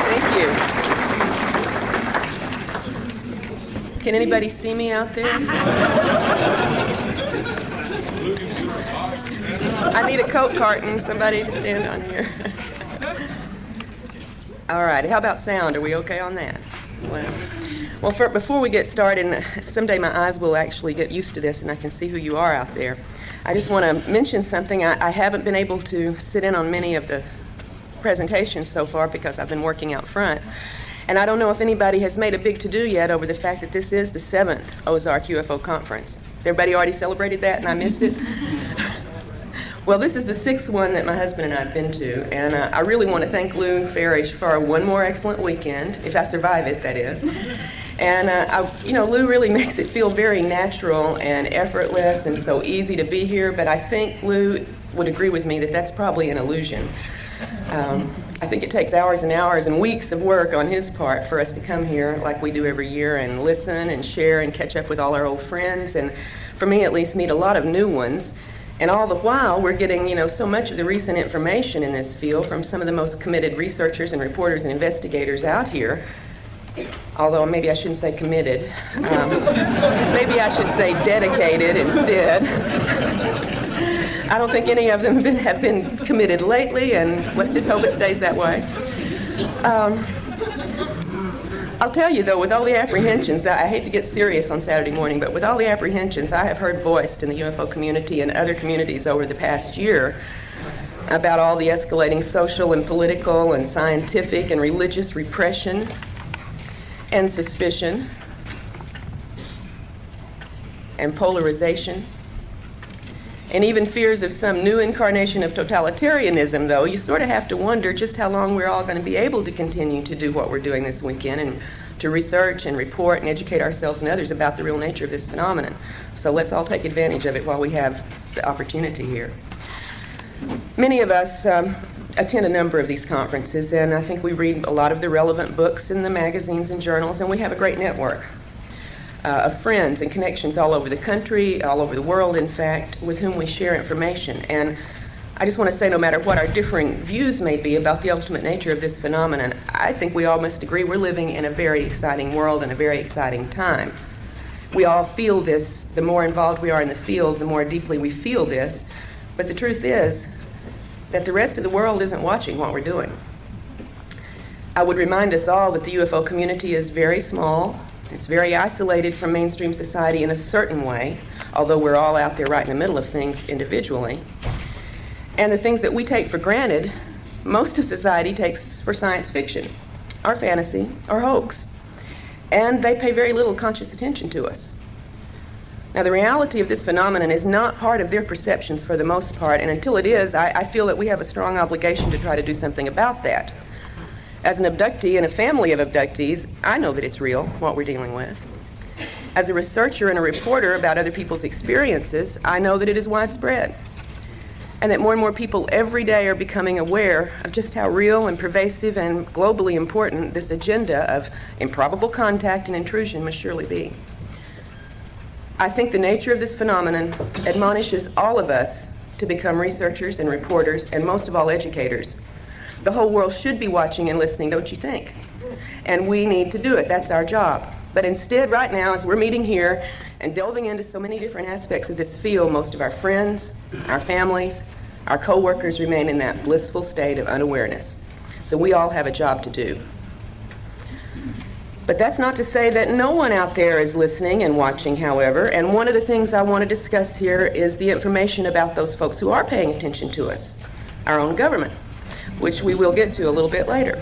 Thank you. Can anybody see me out there? I need a Coke carton, somebody to stand on here. All right, how about sound? Are we okay on that? Well, before we get started, and someday my eyes will actually get used to this and I can see who you are out there, I just want to mention something. I haven't been able to sit in on many of the presentations so far because I've been working out front. And I don't know if anybody has made a big to-do yet over the fact that this is the 7th Ozark UFO Conference. Has everybody already celebrated that and I missed it? Well, this is the 6th one that my husband and I have been to, and I really want to thank Lou Farish for one more excellent weekend, if I survive it, that is. And, Lou really makes it feel very natural and effortless and so easy to be here, but I think Lou would agree with me that that's probably an illusion. I think it takes hours and hours and weeks of work on his part for us to come here like we do every year and listen and share and catch up with all our old friends, and for me at least meet a lot of new ones. And all the while, we're getting, so much of the recent information in this field from some of the most committed researchers and reporters and investigators out here. Although maybe I shouldn't say committed. Maybe I should say dedicated instead. I don't think any of them have been committed lately, and let's just hope it stays that way. I'll tell you, though, with all the apprehensions, I hate to get serious on Saturday morning, but with all the apprehensions I have heard voiced in the UFO community and other communities over the past year about all the escalating social and political and scientific and religious repression and suspicion and polarization, and even fears of some new incarnation of totalitarianism, though, you sort of have to wonder just how long we're all going to be able to continue to do what we're doing this weekend and to research and report and educate ourselves and others about the real nature of this phenomenon. So let's all take advantage of it while we have the opportunity here. Many of us attend a number of these conferences, and I think we read a lot of the relevant books in the magazines and journals, and we have a great network of friends and connections all over the country, all over the world, in fact, with whom we share information. And I just want to say, no matter what our differing views may be about the ultimate nature of this phenomenon, I think we all must agree we're living in a very exciting world and a very exciting time. We all feel this. The more involved we are in the field, the more deeply we feel this. But the truth is that the rest of the world isn't watching what we're doing. I would remind us all that the UFO community is very small. It's very isolated from mainstream society in a certain way, although we're all out there right in the middle of things individually. And the things that we take for granted, most of society takes for science fiction, or fantasy, or hoax. And they pay very little conscious attention to us. Now, the reality of this phenomenon is not part of their perceptions for the most part, and until it is, I feel that we have a strong obligation to try to do something about that. As an abductee in a family of abductees, I know that it's real, what we're dealing with. As a researcher and a reporter about other people's experiences, I know that it is widespread, and that more and more people every day are becoming aware of just how real and pervasive and globally important this agenda of improbable contact and intrusion must surely be. I think the nature of this phenomenon admonishes all of us to become researchers and reporters, and most of all, educators. The whole world should be watching and listening, don't you think? And we need to do it. That's our job. But instead, right now, as we're meeting here and delving into so many different aspects of this field, most of our friends, our families, our co-workers remain in that blissful state of unawareness. So we all have a job to do. But that's not to say that no one out there is listening and watching, however. And one of the things I want to discuss here is the information about those folks who are paying attention to us, our own government, which we will get to a little bit later.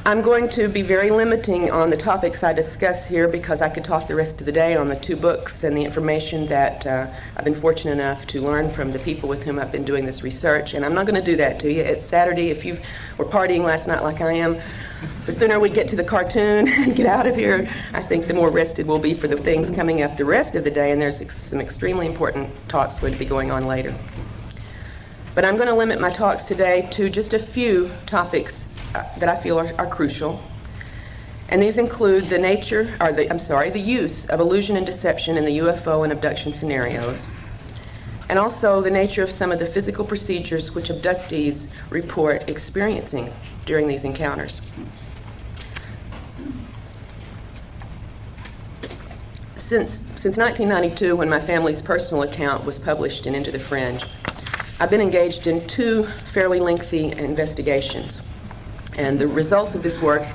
I'm going to be very limiting on the topics I discuss here because I could talk the rest of the day on the 2 books and the information that I've been fortunate enough to learn from the people with whom I've been doing this research, and I'm not going to do that to you. It's Saturday. If you were partying last night like I am, the sooner we get to the cartoon and get out of here, I think the more rested we'll be for the things coming up the rest of the day, and there's some extremely important talks going to be going on later. But I'm going to limit my talks today to just a few topics that I feel are crucial. And these include the use of illusion and deception in the UFO and abduction scenarios, and also the nature of some of the physical procedures which abductees report experiencing during these encounters. Since 1992, when my family's personal account was published in Into the Fringe, I've been engaged in 2 fairly lengthy investigations. And the results of this work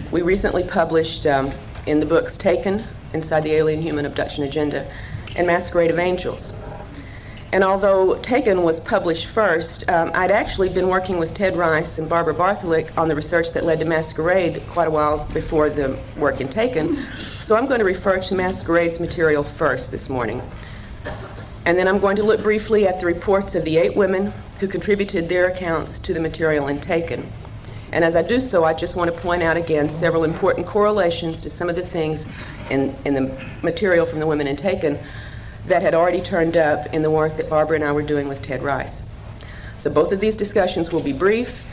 we recently published in the books Taken, Inside the Alien Human Abduction Agenda, and Masquerade of Angels. And although Taken was published first, I'd actually been working with Ted Rice and Barbara Bartholick on the research that led to Masquerade quite a while before the work in Taken. So I'm going to refer to Masquerade's material first this morning. And then I'm going to look briefly at the reports of the 8 women who contributed their accounts to the material in Taken. And as I do so, I just want to point out again several important correlations to some of the things in the material from the women in Taken that had already turned up in the work that Barbara and I were doing with Ted Rice. So both of these discussions will be brief,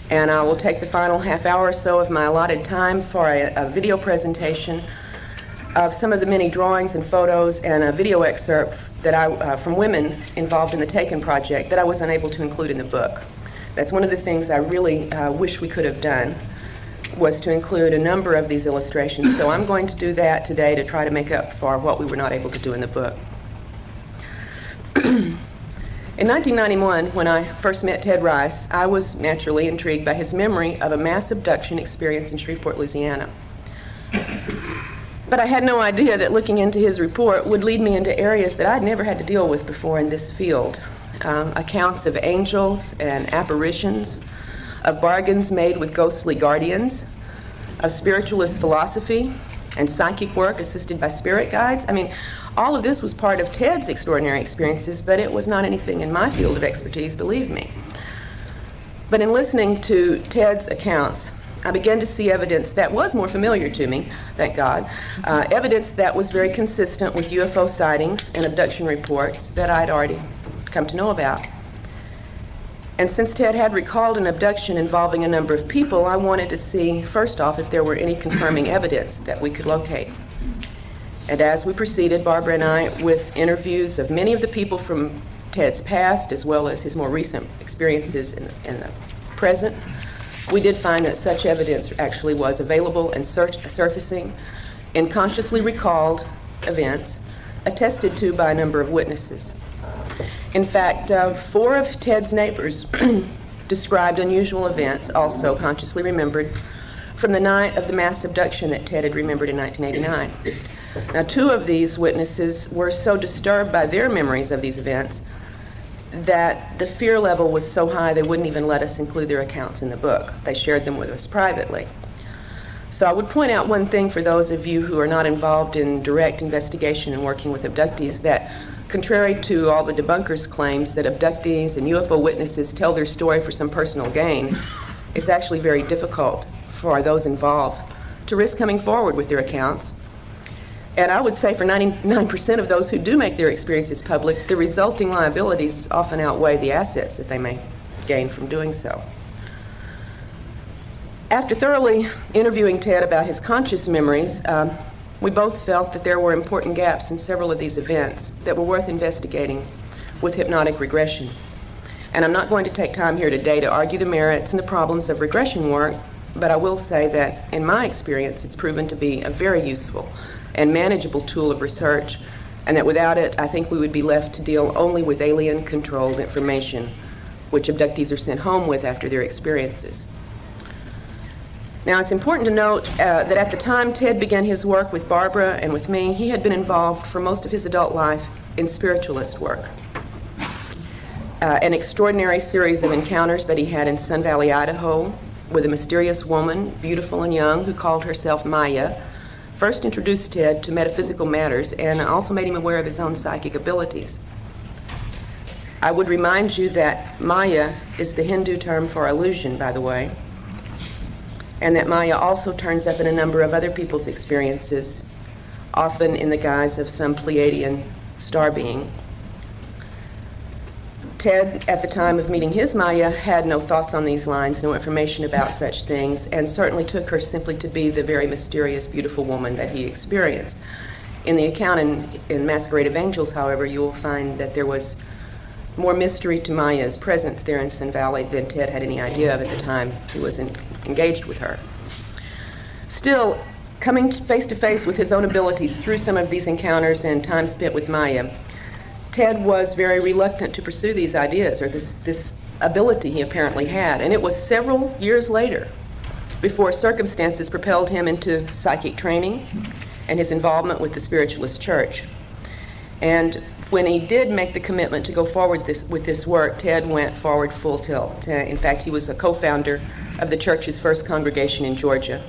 and I will take the final half hour or so of my allotted time for a video presentation of some of the many drawings and photos and a video excerpt that from women involved in the Taken project that I was unable to include in the book. That's one of the things I really wish we could have done, was to include a number of these illustrations. So I'm going to do that today to try to make up for what we were not able to do in the book. In 1991, when I first met Ted Rice, I was naturally intrigued by his memory of a mass abduction experience in Shreveport, Louisiana. But I had no idea that looking into his report would lead me into areas that I'd never had to deal with before in this field. Accounts of angels and apparitions, of bargains made with ghostly guardians, of spiritualist philosophy and psychic work assisted by spirit guides. I mean, all of this was part of Ted's extraordinary experiences, but it was not anything in my field of expertise, believe me. But in listening to Ted's accounts, I began to see evidence that was more familiar to me, thank God, evidence that was very consistent with UFO sightings and abduction reports that I'd already come to know about. And since Ted had recalled an abduction involving a number of people, I wanted to see, first off, if there were any confirming evidence that we could locate. And as we proceeded, Barbara and I, with interviews of many of the people from Ted's past, as well as his more recent experiences in the present, we did find that such evidence actually was available and surfacing in consciously recalled events attested to by a number of witnesses. In fact, 4 of Ted's neighbors described unusual events, also consciously remembered, from the night of the mass abduction that Ted had remembered in 1989. Now, 2 of these witnesses were so disturbed by their memories of these events that the fear level was so high they wouldn't even let us include their accounts in the book. They shared them with us privately. So I would point out one thing for those of you who are not involved in direct investigation and working with abductees, that contrary to all the debunkers' claims that abductees and UFO witnesses tell their story for some personal gain, it's actually very difficult for those involved to risk coming forward with their accounts. And I would say for 99% of those who do make their experiences public, the resulting liabilities often outweigh the assets that they may gain from doing so. After thoroughly interviewing Ted about his conscious memories, we both felt that there were important gaps in several of these events that were worth investigating with hypnotic regression. And I'm not going to take time here today to argue the merits and the problems of regression work, but I will say that in my experience, it's proven to be a very useful and manageable tool of research, and that without it, I think we would be left to deal only with alien-controlled information, which abductees are sent home with after their experiences. Now, it's important to note that at the time Ted began his work with Barbara and with me, he had been involved for most of his adult life in spiritualist work. An extraordinary series of encounters that he had in Sun Valley, Idaho, with a mysterious woman, beautiful and young, who called herself Maya, first introduced Ted to metaphysical matters and also made him aware of his own psychic abilities. I would remind you that Maya is the Hindu term for illusion, by the way, and that Maya also turns up in a number of other people's experiences, often in the guise of some Pleiadian star being. Ted, at the time of meeting his Maya, had no thoughts on these lines, no information about such things, and certainly took her simply to be the very mysterious, beautiful woman that he experienced. In the account in Masquerade of Angels, however, you will find that there was more mystery to Maya's presence there in Sun Valley than Ted had any idea of at the time he was engaged with her. Still, coming face to face with his own abilities through some of these encounters and time spent with Maya, Ted was very reluctant to pursue these ideas, or this ability he apparently had. And it was several years later before circumstances propelled him into psychic training and his involvement with the Spiritualist Church. And when he did make the commitment to go forward with this work, Ted went forward full tilt. In fact, he was a co-founder of the church's first congregation in Georgia.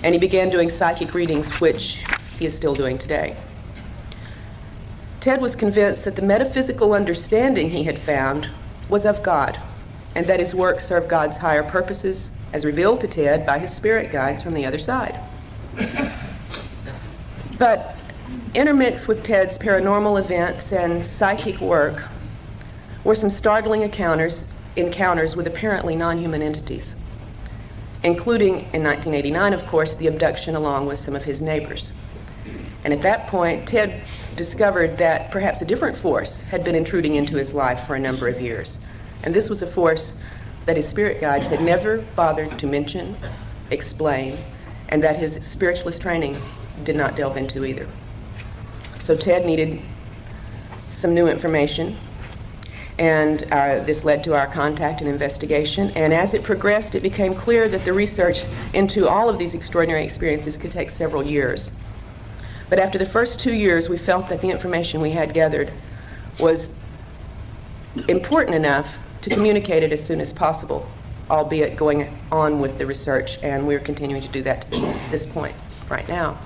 And he began doing psychic readings, which he is still doing today. Ted was convinced that the metaphysical understanding he had found was of God, and that his work served God's higher purposes, as revealed to Ted by his spirit guides from the other side. But intermixed with Ted's paranormal events and psychic work were some startling encounters with apparently non-human entities, including, in 1989, of course, the abduction along with some of his neighbors. And at that point, Ted discovered that perhaps a different force had been intruding into his life for a number of years. And this was a force that his spirit guides had never bothered to mention, explain, and that his spiritualist training did not delve into either. So Ted needed some new information, and this led to our contact and investigation. And as it progressed, it became clear that the research into all of these extraordinary experiences could take several years. But after the first 2 years, we felt that the information we had gathered was important enough to communicate it as soon as possible, albeit going on with the research, and we're continuing to do that to this point right now.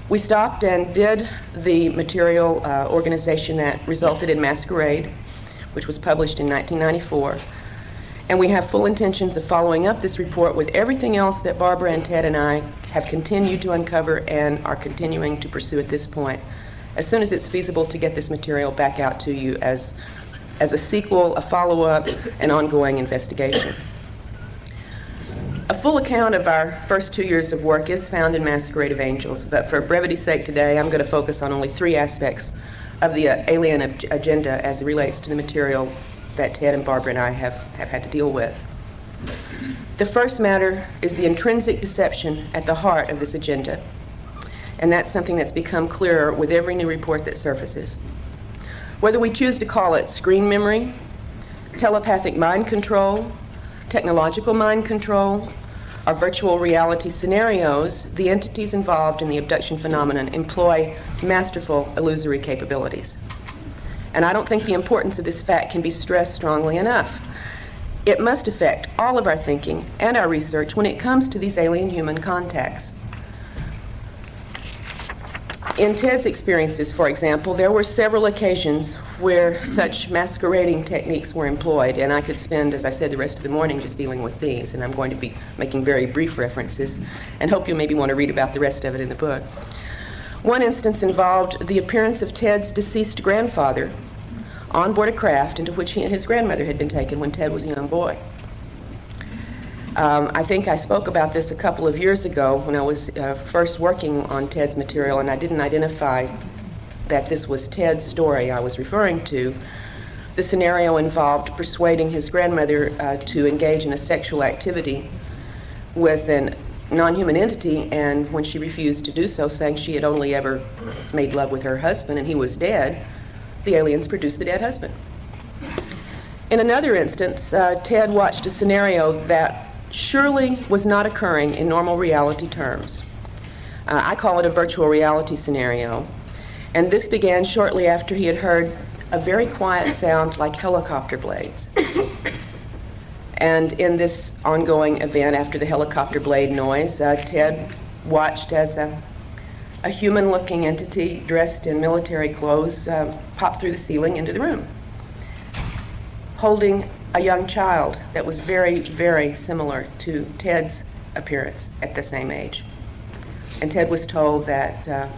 We stopped and did the material organization that resulted in Masquerade, which was published in 1994. And we have full intentions of following up this report with everything else that Barbara and Ted and I have continued to uncover and are continuing to pursue at this point, as soon as it's feasible to get this material back out to you as a sequel, a follow-up, an ongoing investigation. A full account of our first 2 years of work is found in Masquerade of Angels, but for brevity's sake today, I'm going to focus on only 3 aspects of the alien agenda as it relates to the material that Ted and Barbara and I have had to deal with. The first matter is the intrinsic deception at the heart of this agenda, and that's something that's become clearer with every new report that surfaces. Whether we choose to call it screen memory, telepathic mind control, technological mind control, or virtual reality scenarios, the entities involved in the abduction phenomenon employ masterful illusory capabilities. And I don't think the importance of this fact can be stressed strongly enough. It must affect all of our thinking and our research when it comes to these alien-human contacts. In Ted's experiences, for example, there were several occasions where such masquerading techniques were employed, and I could spend, as I said, the rest of the morning just dealing with these, and I'm going to be making very brief references, and hope you maybe want to read about the rest of it in the book. One instance involved the appearance of Ted's deceased grandfather on board a craft into which he and his grandmother had been taken when Ted was a young boy. I think I spoke about this a couple of years ago when I was first working on Ted's material, and I didn't identify that this was Ted's story I was referring to. The scenario involved persuading his grandmother to engage in a sexual activity with a non-human entity, and when she refused to do so, saying she had only ever made love with her husband and he was dead, the aliens produced the dead husband. In another instance, Ted watched a scenario that surely was not occurring in normal reality terms. I call it a virtual reality scenario. And this began shortly after he had heard a very quiet sound like helicopter blades. And in this ongoing event, after the helicopter blade noise, Ted watched as a human-looking entity dressed in military clothes popped through the ceiling into the room, holding a young child that was very, very similar to Ted's appearance at the same age. And Ted was told that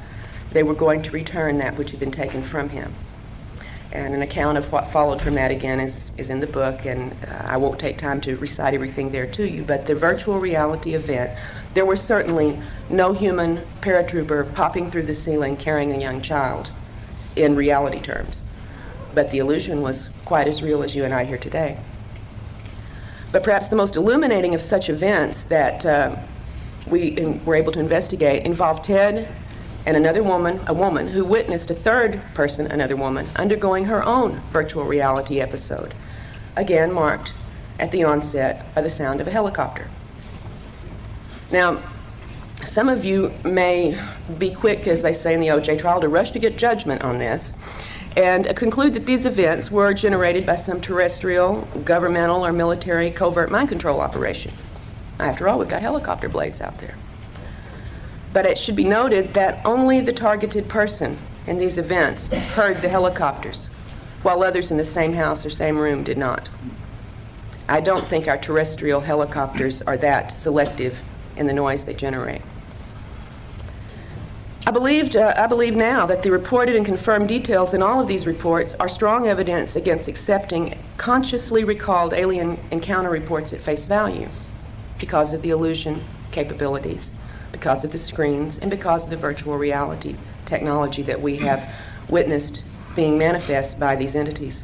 they were going to return that which had been taken from him. And an account of what followed from that, again, is in the book, and I won't take time to recite everything there to you, but the virtual reality event, there was certainly no human paratrooper popping through the ceiling carrying a young child in reality terms. but the illusion was quite as real as you and I here today. But perhaps the most illuminating of such events that we were able to investigate involved Ted and another woman, a woman who witnessed a third person, another woman, undergoing her own virtual reality episode, again marked at the onset by the sound of a helicopter. Now, some of you may be quick, as they say in the O.J. trial, to rush to get judgment on this and conclude that these events were generated by some terrestrial, governmental, or military covert mind control operation. After all, we've got helicopter blades out there. But it should be noted that only the targeted person in these events heard the helicopters, while others in the same house or same room did not. I don't think our terrestrial helicopters are that selective in the noise they generate. I believe now that the reported and confirmed details in all of these reports are strong evidence against accepting consciously recalled alien encounter reports at face value because of the illusion capabilities, because of the screens, and because of the virtual reality technology that we have witnessed being manifest by these entities.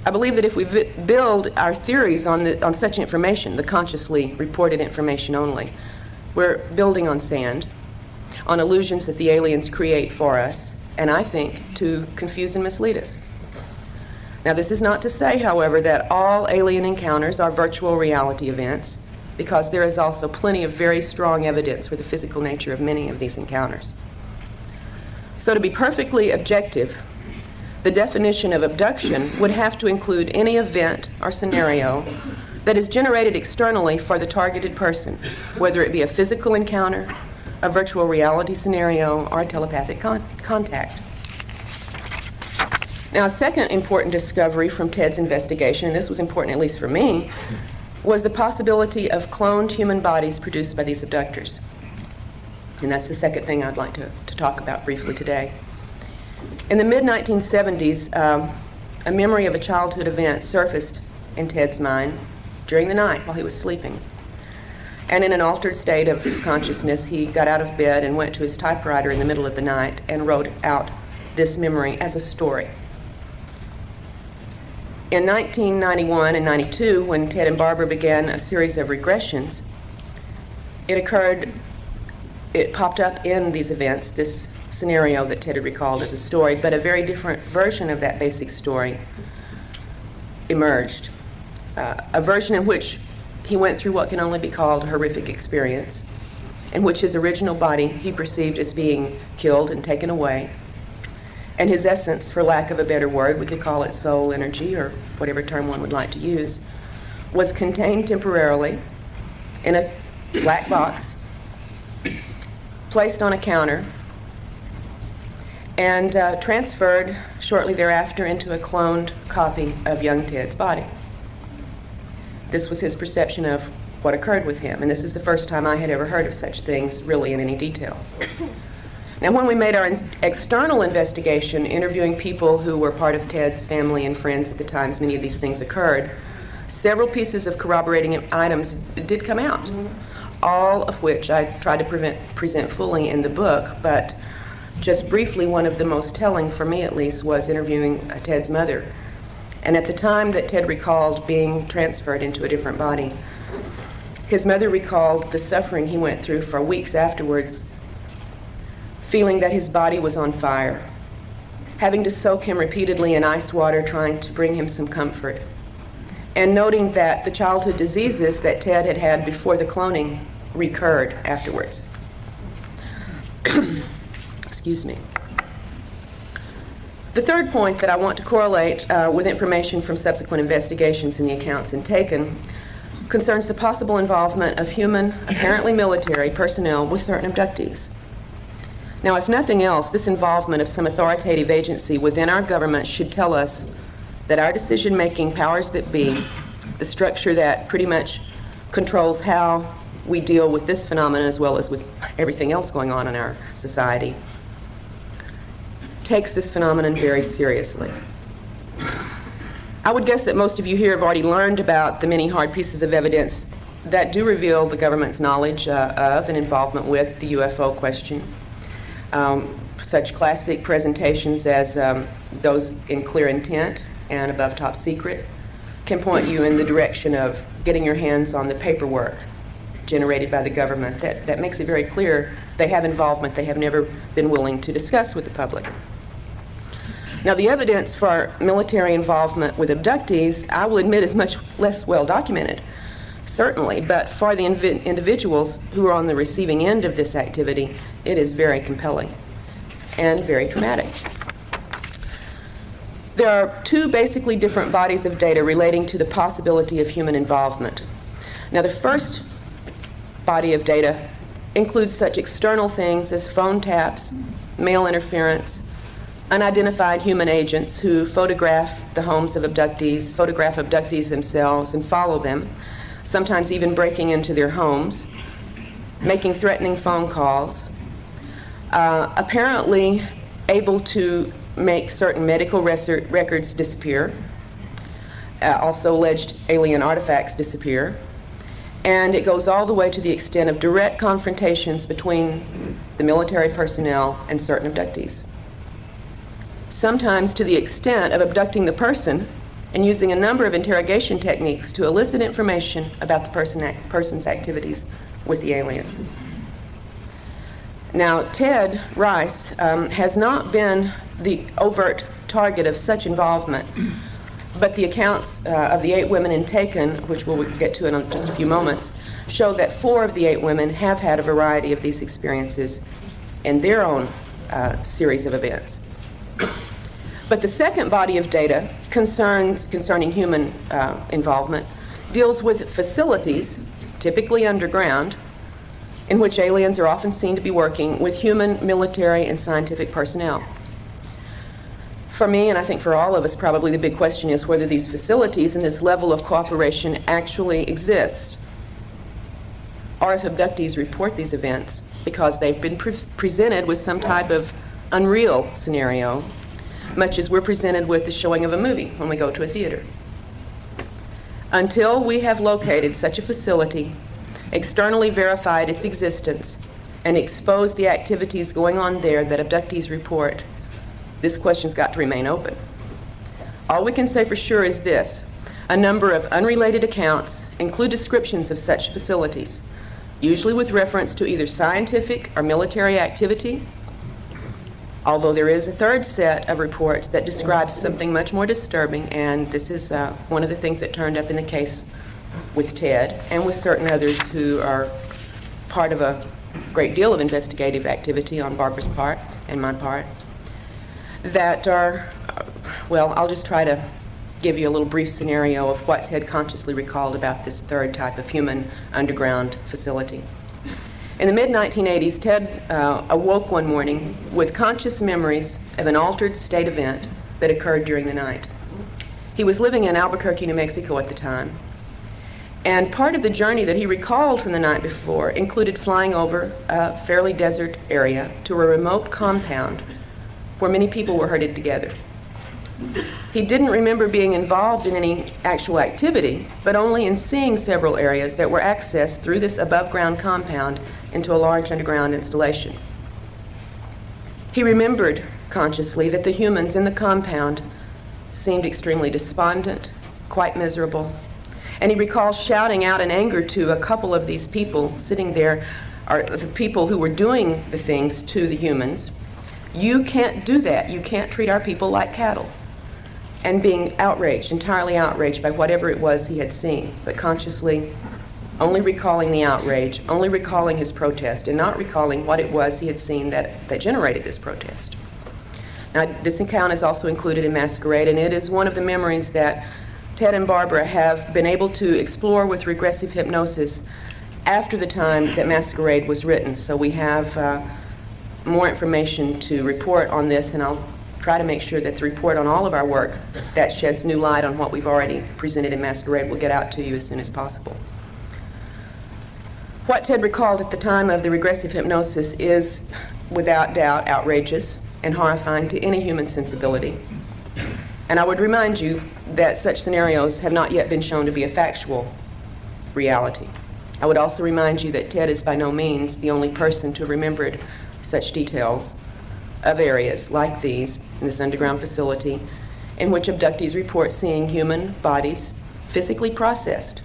I believe that if we build our theories on such information, the consciously reported information only, we're building on sand, on illusions that the aliens create for us, and I think to confuse and mislead us. Now, this is not to say, however, that all alien encounters are virtual reality events, because there is also plenty of very strong evidence for the physical nature of many of these encounters. So to be perfectly objective, the definition of abduction would have to include any event or scenario that is generated externally for the targeted person, whether it be a physical encounter, a virtual reality scenario, or a telepathic contact. Now, a second important discovery from Ted's investigation, and this was important at least for me, was the possibility of cloned human bodies produced by these abductors. And that's the second thing I'd like to talk about briefly today. In the mid-1970s, a memory of a childhood event surfaced in Ted's mind during the night while he was sleeping. And in an altered state of consciousness, he got out of bed and went to his typewriter in the middle of the night and wrote out this memory as a story. In 1991 and 92, when Ted and Barbara began a series of regressions, it popped up in these events, this scenario that Ted had recalled as a story, but a very different version of that basic story emerged. A version in which he went through what can only be called a horrific experience, in which his original body he perceived as being killed and taken away, and his essence, for lack of a better word, we could call it soul energy or whatever term one would like to use, was contained temporarily in a black box, placed on a counter, and transferred shortly thereafter into a cloned copy of young Ted's body. This was his perception of what occurred with him, and this is the first time I had ever heard of such things really in any detail. Now, when we made our external investigation, interviewing people who were part of Ted's family and friends at the times many of these things occurred, several pieces of corroborating items did come out, all of which I tried to present fully in the book, but just briefly, one of the most telling, for me at least, was interviewing Ted's mother. And at the time that Ted recalled being transferred into a different body, his mother recalled the suffering he went through for weeks afterwards, feeling that his body was on fire, having to soak him repeatedly in ice water, trying to bring him some comfort, and noting that the childhood diseases that Ted had had before the cloning recurred afterwards. Excuse me. The third point that I want to correlate with information from subsequent investigations in the accounts in Taken concerns the possible involvement of human, apparently military, personnel with certain abductees. Now, if nothing else, this involvement of some authoritative agency within our government should tell us that our decision-making powers that be, the structure that pretty much controls how we deal with this phenomenon as well as with everything else going on in our society, takes this phenomenon very seriously. I would guess that most of you here have already learned about the many hard pieces of evidence that do reveal the government's knowledge of and involvement with the UFO question. Such classic presentations as those in Clear Intent and Above Top Secret can point you in the direction of getting your hands on the paperwork generated by the government that makes it very clear they have involvement they have never been willing to discuss with the public. Now, the evidence for military involvement with abductees, I will admit, is much less well documented, certainly, but for the individuals who are on the receiving end of this activity, it is very compelling and very traumatic. There are two basically different bodies of data relating to the possibility of human involvement. Now, the first body of data includes such external things as phone taps, mail interference, unidentified human agents who photograph the homes of abductees, photograph abductees themselves and follow them, sometimes even breaking into their homes, making threatening phone calls, apparently able to make certain medical records disappear, also alleged alien artifacts disappear, and it goes all the way to the extent of direct confrontations between the military personnel and certain abductees. Sometimes to the extent of abducting the person and using a number of interrogation techniques to elicit information about the person's activities with the aliens. Now, Ted Rice has not been the overt target of such involvement, but the accounts of the 8 women in Taken, which we'll get to in just a few moments, show that 4 of the 8 women have had a variety of these experiences in their own series of events. But the second body of data concerning human involvement deals with facilities, typically underground, in which aliens are often seen to be working with human, military, and scientific personnel. For me, and I think for all of us, probably the big question is whether these facilities and this level of cooperation actually exist, or if abductees report these events because they've been presented with some type of unreal scenario, much as we're presented with the showing of a movie when we go to a theater. Until we have located such a facility, externally verified its existence, and exposed the activities going on there that abductees report, this question's got to remain open. All we can say for sure is this: a number of unrelated accounts include descriptions of such facilities, usually with reference to either scientific or military activity, although there is a third set of reports that describes something much more disturbing, and this is one of the things that turned up in the case with Ted and with certain others who are part of a great deal of investigative activity on Barbara's part and my part, that are, well, I'll just try to give you a little brief scenario of what Ted consciously recalled about this third type of human underground facility. In the mid-1980s, Ted awoke one morning with conscious memories of an altered state event that occurred during the night. He was living in Albuquerque, New Mexico at the time, and part of the journey that he recalled from the night before included flying over a fairly desert area to a remote compound where many people were herded together. He didn't remember being involved in any actual activity, but only in seeing several areas that were accessed through this above-ground compound into a large underground installation. He remembered consciously that the humans in the compound seemed extremely despondent, quite miserable, and he recalls shouting out in anger to a couple of these people sitting there, or the people who were doing the things to the humans, "You can't do that. You can't treat our people like cattle." And being outraged, entirely outraged by whatever it was he had seen, but consciously only recalling the outrage, only recalling his protest, and not recalling what it was he had seen that generated this protest. Now, this account is also included in Masquerade, and it is one of the memories that Ted and Barbara have been able to explore with regressive hypnosis after the time that Masquerade was written. So we have more information to report on this, and I'll try to make sure that the report on all of our work that sheds new light on what we've already presented in Masquerade will get out to you as soon as possible. What Ted recalled at the time of the regressive hypnosis is, without doubt, outrageous and horrifying to any human sensibility. And I would remind you that such scenarios have not yet been shown to be a factual reality. I would also remind you that Ted is by no means the only person to have remembered such details of areas like these, in this underground facility, in which abductees report seeing human bodies physically processed.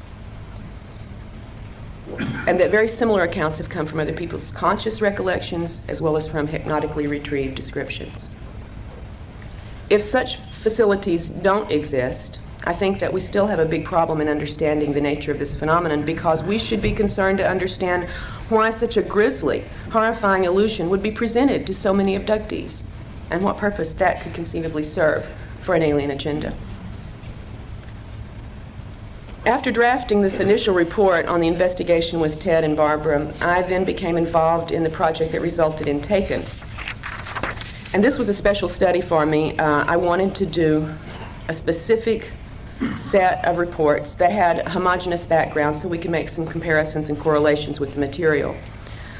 And that very similar accounts have come from other people's conscious recollections as well as from hypnotically retrieved descriptions. If such facilities don't exist, I think that we still have a big problem in understanding the nature of this phenomenon, because we should be concerned to understand why such a grisly, horrifying illusion would be presented to so many abductees, and what purpose that could conceivably serve for an alien agenda. After drafting this initial report on the investigation with Ted and Barbara, I then became involved in the project that resulted in Taken. And this was a special study for me. I wanted to do a specific set of reports that had homogeneous backgrounds so we could make some comparisons and correlations with the material.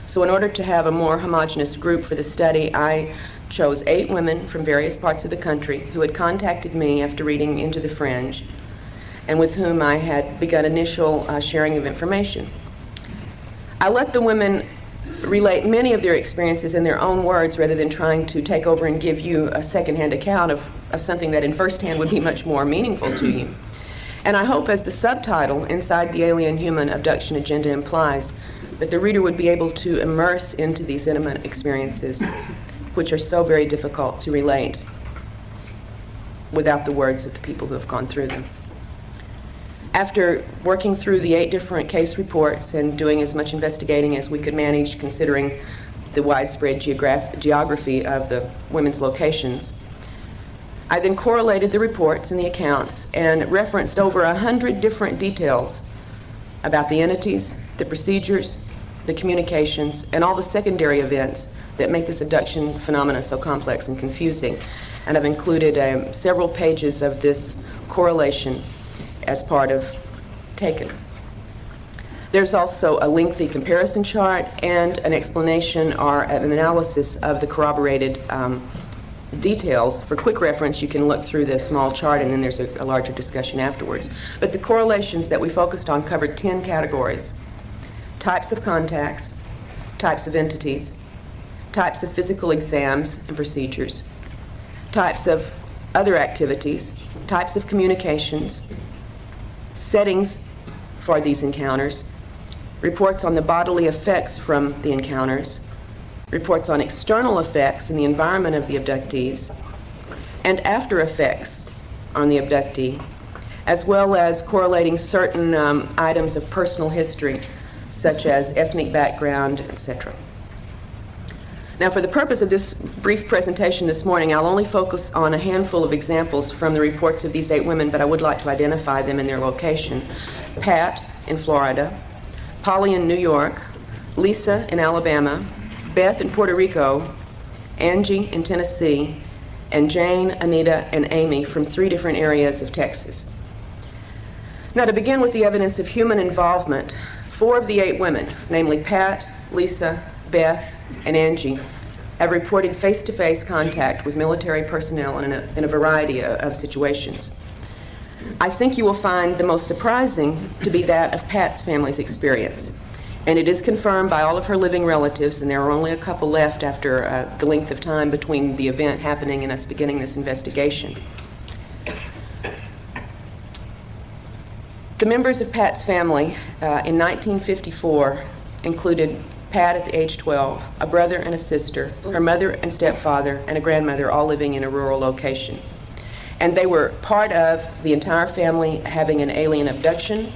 So in order to have a more homogeneous group for the study, I chose 8 women from various parts of the country who had contacted me after reading Into the Fringe, and with whom I had begun initial sharing of information. I let the women relate many of their experiences in their own words rather than trying to take over and give you a secondhand account of something that in firsthand would be much more meaningful to you. And I hope, as the subtitle inside the Alien Human Abduction Agenda implies, that the reader would be able to immerse into these intimate experiences, which are so very difficult to relate without the words of the people who have gone through them. After working through the 8 different case reports and doing as much investigating as we could manage, considering the widespread geography of the women's locations, I then correlated the reports and the accounts and referenced over 100 different details about the entities, the procedures, the communications, and all the secondary events that make this abduction phenomena so complex and confusing. And I've included several pages of this correlation as part of Taken. There's also a lengthy comparison chart and an explanation or an analysis of the corroborated details. For quick reference, you can look through the small chart, and then there's a larger discussion afterwards. But the correlations that we focused on covered 10 categories: types of contacts, types of entities, types of physical exams and procedures, types of other activities, types of communications, settings for these encounters, reports on the bodily effects from the encounters, reports on external effects in the environment of the abductees, and after effects on the abductee, as well as correlating certain items of personal history, such as ethnic background, etc. Now, for the purpose of this brief presentation this morning, I'll only focus on a handful of examples from the reports of these 8 women, but I would like to identify them in their location. Pat in Florida, Polly in New York, Lisa in Alabama, Beth in Puerto Rico, Angie in Tennessee, and Jane, Anita, and Amy from 3 different areas of Texas. Now, to begin with the evidence of human involvement, 4 of the 8 women, namely Pat, Lisa, Beth, and Angie, have reported face-to-face contact with military personnel in a variety of situations. I think you will find the most surprising to be that of Pat's family's experience. And it is confirmed by all of her living relatives, and there are only a couple left after the length of time between the event happening and us beginning this investigation. The members of Pat's family in 1954 included Pat at the age 12, a brother and a sister, her mother and stepfather, and a grandmother, all living in a rural location. And they were part of the entire family having an alien abduction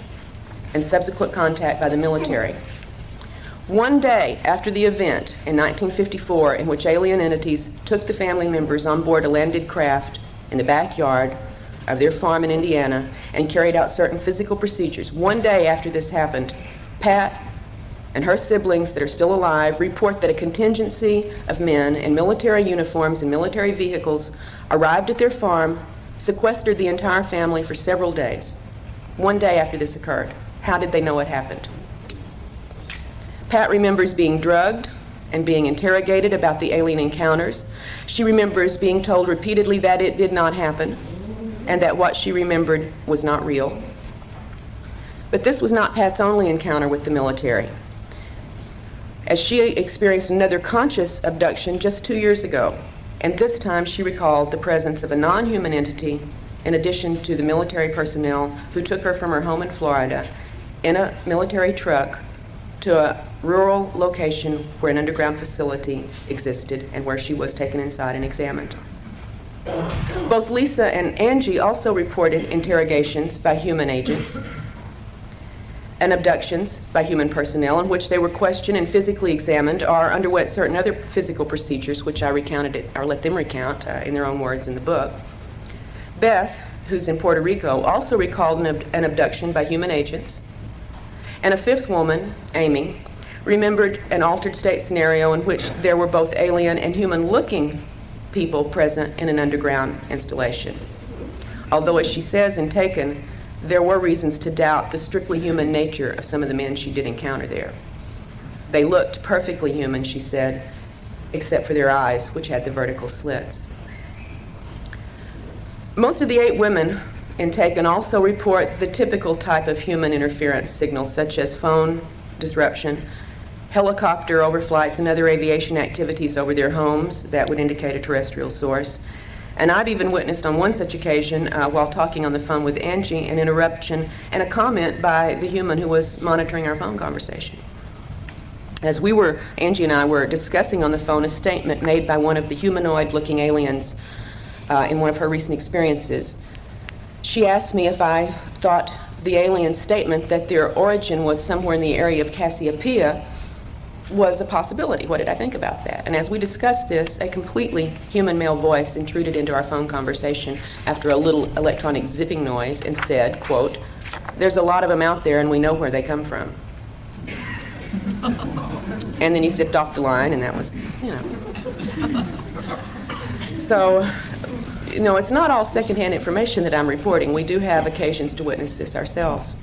and subsequent contact by the military. One day after the event in 1954, in which alien entities took the family members on board a landed craft in the backyard of their farm in Indiana and carried out certain physical procedures, one day after this happened, Pat and her siblings that are still alive report that a contingency of men in military uniforms and military vehicles arrived at their farm, sequestered the entire family for several days. One day after this occurred. How did they know it happened? Pat remembers being drugged and being interrogated about the alien encounters. She remembers being told repeatedly that it did not happen and that what she remembered was not real. But this was not Pat's only encounter with the military. as she experienced another conscious abduction just 2 years ago. And this time she recalled the presence of a non-human entity in addition to the military personnel who took her from her home in Florida in a military truck to a rural location where an underground facility existed and where she was taken inside and examined. Both Lisa and Angie also reported interrogations by human agents and abductions by human personnel in which they were questioned and physically examined or underwent certain other physical procedures, which I recounted or let them recount in their own words in the book. Beth, who's in Puerto Rico, also recalled an abduction by human agents. And a fifth woman, Amy, remembered an altered state scenario in which there were both alien and human-looking people present in an underground installation. Although, as she says in Taken, there were reasons to doubt the strictly human nature of some of the men she did encounter there. They looked perfectly human, she said, except for their eyes, which had the vertical slits. Most of the 8 women in Taken also report the typical type of human interference signals, such as phone disruption, helicopter overflights, and other aviation activities over their homes that would indicate a terrestrial source. And I've even witnessed on one such occasion, while talking on the phone with Angie, an interruption and a comment by the human who was monitoring our phone conversation. As Angie and I were discussing on the phone a statement made by one of the humanoid-looking aliens in one of her recent experiences. She asked me if I thought the alien statement that their origin was somewhere in the area of Cassiopeia was a possibility. What did I think about that? And as we discussed this, a completely human male voice intruded into our phone conversation after a little electronic zipping noise and said, quote, "There's a lot of them out there and we know where they come from." And then he zipped off the line, and that was, So, it's not all secondhand information that I'm reporting. We do have occasions to witness this ourselves.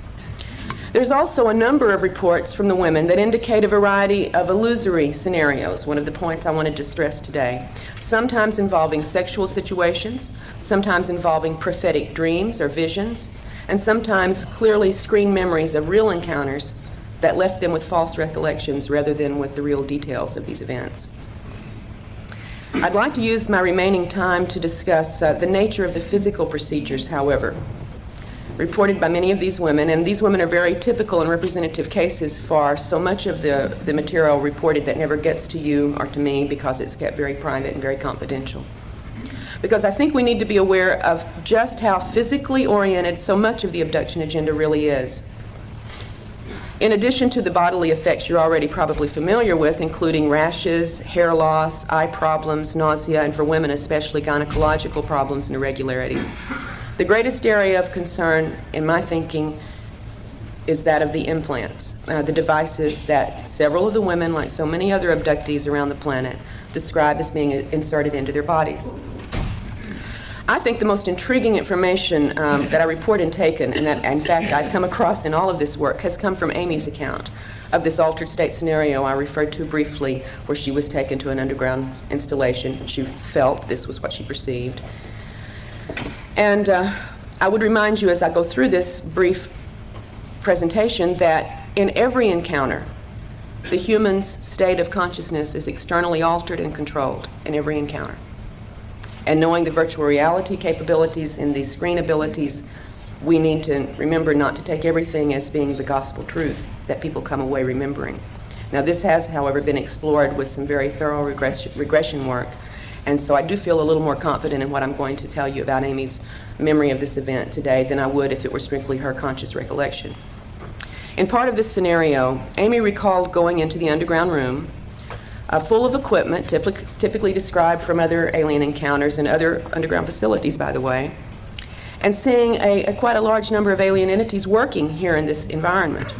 There's also a number of reports from the women that indicate a variety of illusory scenarios, one of the points I wanted to stress today, sometimes involving sexual situations, sometimes involving prophetic dreams or visions, and sometimes clearly screen memories of real encounters that left them with false recollections rather than with the real details of these events. I'd like to use my remaining time to discuss the nature of the physical procedures, however, reported by many of these women, and these women are very typical and representative cases for so much of the material reported that never gets to you or to me because it's kept very private and very confidential. Because I think we need to be aware of just how physically oriented so much of the abduction agenda really is. In addition to the bodily effects you're already probably familiar with, including rashes, hair loss, eye problems, nausea, and for women especially gynecological problems and irregularities, the greatest area of concern, in my thinking, is that of the implants, the devices that several of the women, like so many other abductees around the planet, describe as being inserted into their bodies. I think the most intriguing information that I report in Taken, and that, in fact, I've come across in all of this work, has come from Amy's account of this altered state scenario I referred to briefly, where she was taken to an underground installation. She felt this was what she perceived. And I would remind you as I go through this brief presentation that in every encounter, the human's state of consciousness is externally altered and controlled in every encounter. And knowing the virtual reality capabilities and the screen abilities, we need to remember not to take everything as being the gospel truth that people come away remembering. Now, this has, however, been explored with some very thorough regression work. And so I do feel a little more confident in what I'm going to tell you about Amy's memory of this event today than I would if it were strictly her conscious recollection. In part of this scenario, Amy recalled going into the underground room, full of equipment, typically described from other alien encounters and other underground facilities, by the way, and seeing quite a large number of alien entities working here in this environment.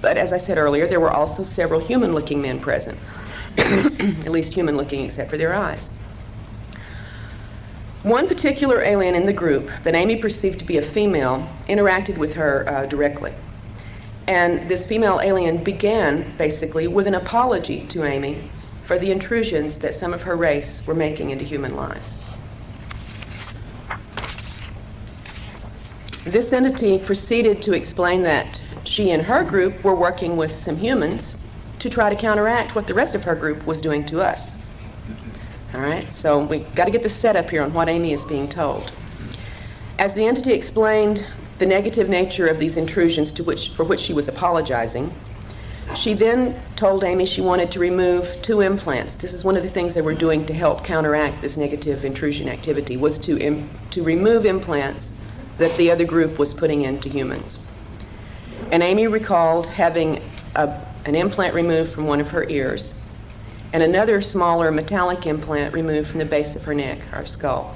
But as I said earlier, there were also several human-looking men present, at least human-looking except for their eyes. One particular alien in the group that Amy perceived to be a female interacted with her directly. And this female alien began, basically, with an apology to Amy for the intrusions that some of her race were making into human lives. This entity proceeded to explain that she and her group were working with some humans to try to counteract what the rest of her group was doing to us. All right, so we got to get the setup here on what Amy is being told. As the entity explained the negative nature of these intrusions for which she was apologizing, she then told Amy she wanted to remove 2 implants. This is one of the things they were doing to help counteract this negative intrusion activity, was to remove implants that the other group was putting into humans. And Amy recalled having an implant removed from one of her ears and another smaller metallic implant removed from the base of her neck, or skull.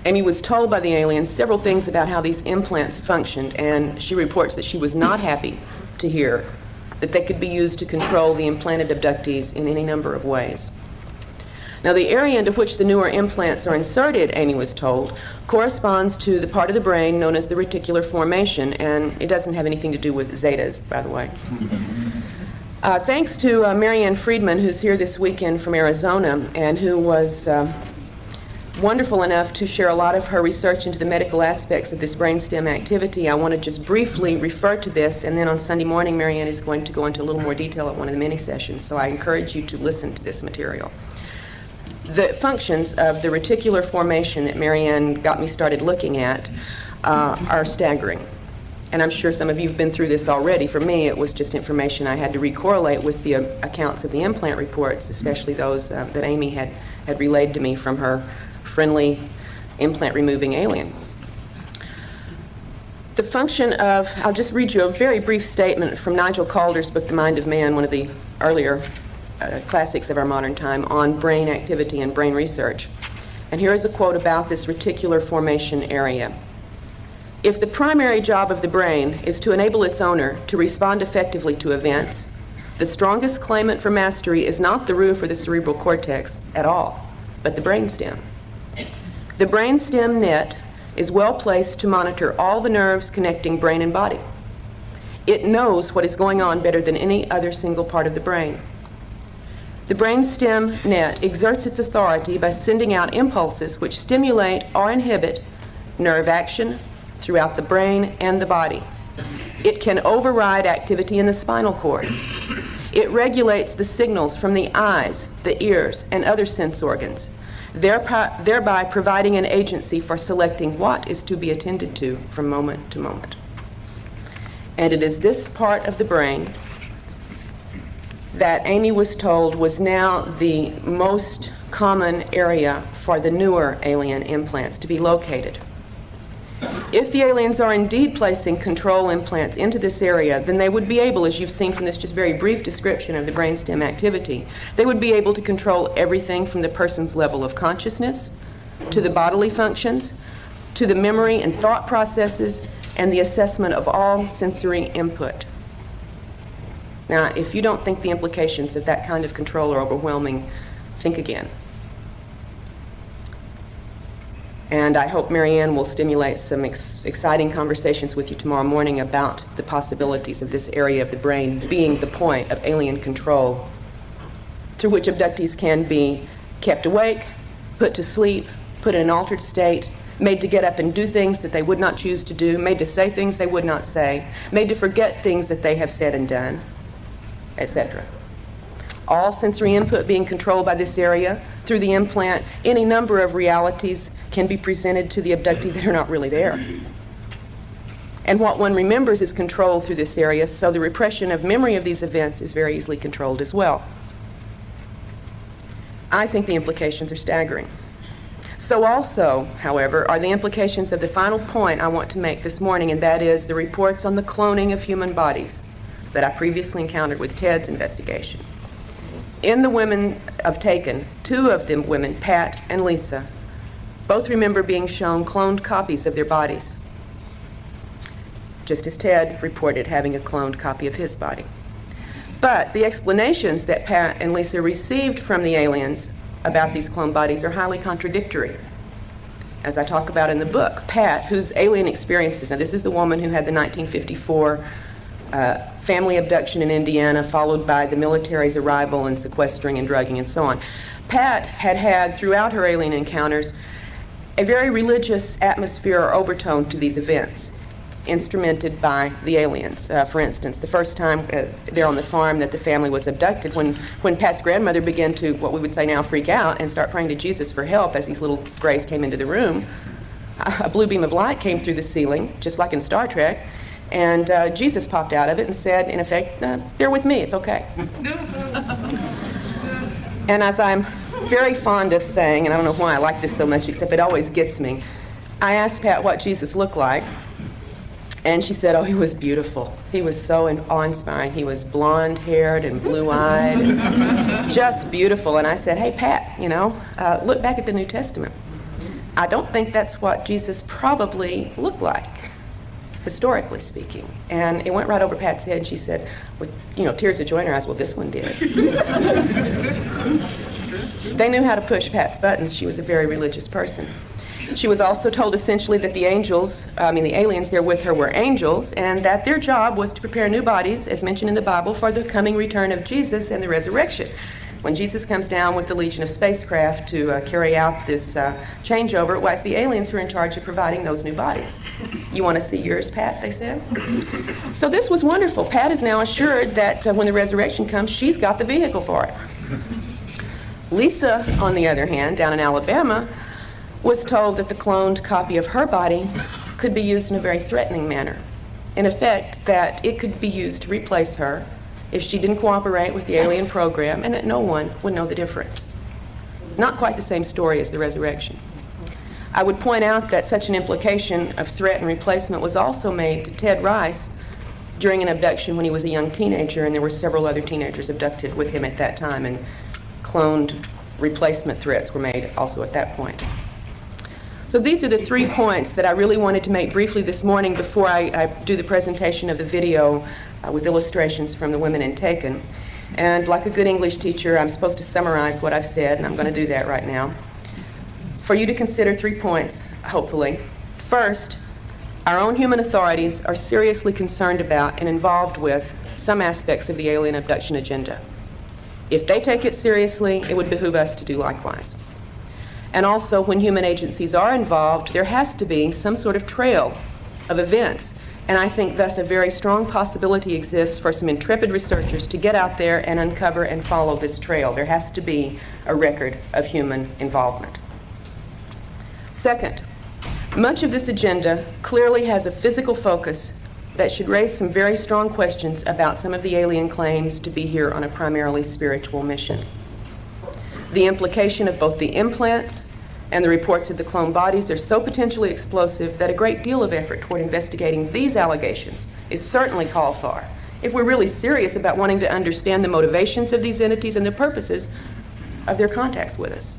Amy was told by the aliens several things about how these implants functioned, and she reports that she was not happy to hear that they could be used to control the implanted abductees in any number of ways. Now, the area into which the newer implants are inserted, Amy was told, corresponds to the part of the brain known as the reticular formation, and it doesn't have anything to do with zetas, by the way. Thanks to Marianne Friedman, who's here this weekend from Arizona, and who was wonderful enough to share a lot of her research into the medical aspects of this brainstem activity, I want to just briefly refer to this, and then on Sunday morning, Marianne is going to go into a little more detail at one of the mini sessions, so I encourage you to listen to this material. The functions of the reticular formation that Marianne got me started looking at are staggering. And I'm sure some of you have been through this already. For me, it was just information I had to recorrelate with the accounts of the implant reports, especially those that Amy had relayed to me from her friendly implant-removing alien. The function of, I'll just read you a very brief statement from Nigel Calder's book, The Mind of Man, one of the earlier classics of our modern time, on brain activity and brain research. And here is a quote about this reticular formation area. If the primary job of the brain is to enable its owner to respond effectively to events, the strongest claimant for mastery is not the roof or the cerebral cortex at all, but the brainstem. The brainstem net is well placed to monitor all the nerves connecting brain and body. It knows what is going on better than any other single part of the brain. The brainstem net exerts its authority by sending out impulses which stimulate or inhibit nerve action throughout the brain and the body. It can override activity in the spinal cord. It regulates the signals from the eyes, the ears, and other sense organs, thereby providing an agency for selecting what is to be attended to from moment to moment. And it is this part of the brain that Amy was told was now the most common area for the newer alien implants to be located. If the aliens are indeed placing control implants into this area, then they would be able, as you've seen from this just very brief description of the brainstem activity, they would be able to control everything from the person's level of consciousness, to the bodily functions, to the memory and thought processes, and the assessment of all sensory input. Now, if you don't think the implications of that kind of control are overwhelming, think again. And I hope Marianne will stimulate some exciting conversations with you tomorrow morning about the possibilities of this area of the brain being the point of alien control through which abductees can be kept awake, put to sleep, put in an altered state, made to get up and do things that they would not choose to do, made to say things they would not say, made to forget things that they have said and done, etc. All sensory input being controlled by this area. Through the implant, any number of realities can be presented to the abductee that are not really there. And what one remembers is controlled through this area, so the repression of memory of these events is very easily controlled as well. I think the implications are staggering. So also, however, are the implications of the final point I want to make this morning, and that is the reports on the cloning of human bodies that I previously encountered with Ted's investigation. In the women of Taken, 2 of the women, Pat and Lisa, both remember being shown cloned copies of their bodies, just as Ted reported having a cloned copy of his body. But the explanations that Pat and Lisa received from the aliens about these cloned bodies are highly contradictory. As I talk about in the book, Pat, whose alien experiences, now this is the woman who had the 1954 family abduction in Indiana, followed by the military's arrival and sequestering and drugging and so on. Pat had had, throughout her alien encounters, a very religious atmosphere or overtone to these events. instrumented by the aliens. For instance, the first time there on the farm that the family was abducted, when Pat's grandmother began to, what we would say now, freak out and start praying to Jesus for help as these little grays came into the room, a blue beam of light came through the ceiling, just like in Star Trek, and Jesus popped out of it and said, in effect, they're with me, it's okay. And as I'm very fond of saying, and I don't know why I like this so much, except it always gets me, I asked Pat what Jesus looked like, and she said, oh, he was beautiful. He was so awe-inspiring. He was blonde-haired and blue-eyed, and just beautiful. And I said, hey, Pat, you know, look back at the New Testament. I don't think that's what Jesus probably looked like, historically speaking. And it went right over Pat's head, and she said, with, you know, tears of joy in her eyes, well, this one did. They knew how to push Pat's buttons. She was a very religious person. She was also told essentially that the aliens there with her were angels, and that their job was to prepare new bodies, as mentioned in the Bible, for the coming return of Jesus and the resurrection. When Jesus comes down with the legion of spacecraft to carry out this changeover, it was the aliens who were in charge of providing those new bodies. You want to see yours, Pat, they said? So this was wonderful. Pat is now assured that when the resurrection comes, she's got the vehicle for it. Lisa, on the other hand, down in Alabama, was told that the cloned copy of her body could be used in a very threatening manner. In effect, that it could be used to replace her if she didn't cooperate with the alien program, and that no one would know the difference. Not quite the same story as the resurrection. I would point out that such an implication of threat and replacement was also made to Ted Rice during an abduction when he was a young teenager, and there were several other teenagers abducted with him at that time, and cloned replacement threats were made also at that point. So these are the 3 points that I really wanted to make briefly this morning before I do the presentation of the video with illustrations from the women in Taken. And like a good English teacher, I'm supposed to summarize what I've said, and I'm going to do that right now. For you to consider 3 points, hopefully. First, our own human authorities are seriously concerned about and involved with some aspects of the alien abduction agenda. If they take it seriously, it would behoove us to do likewise. And also, when human agencies are involved, there has to be some sort of trail of events. And I think thus a very strong possibility exists for some intrepid researchers to get out there and uncover and follow this trail. There has to be a record of human involvement. Second, much of this agenda clearly has a physical focus that should raise some very strong questions about some of the alien claims to be here on a primarily spiritual mission. The implication of both the implants and the reports of the cloned bodies are so potentially explosive that a great deal of effort toward investigating these allegations is certainly called for if we're really serious about wanting to understand the motivations of these entities and the purposes of their contacts with us.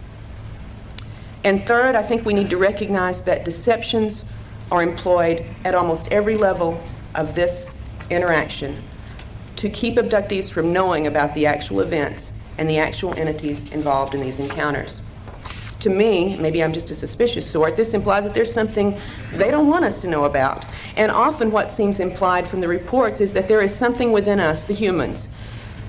And third, I think we need to recognize that deceptions are employed at almost every level of this interaction to keep abductees from knowing about the actual events and the actual entities involved in these encounters. To me, maybe I'm just a suspicious sort, this implies that there's something they don't want us to know about. And often what seems implied from the reports is that there is something within us, the humans,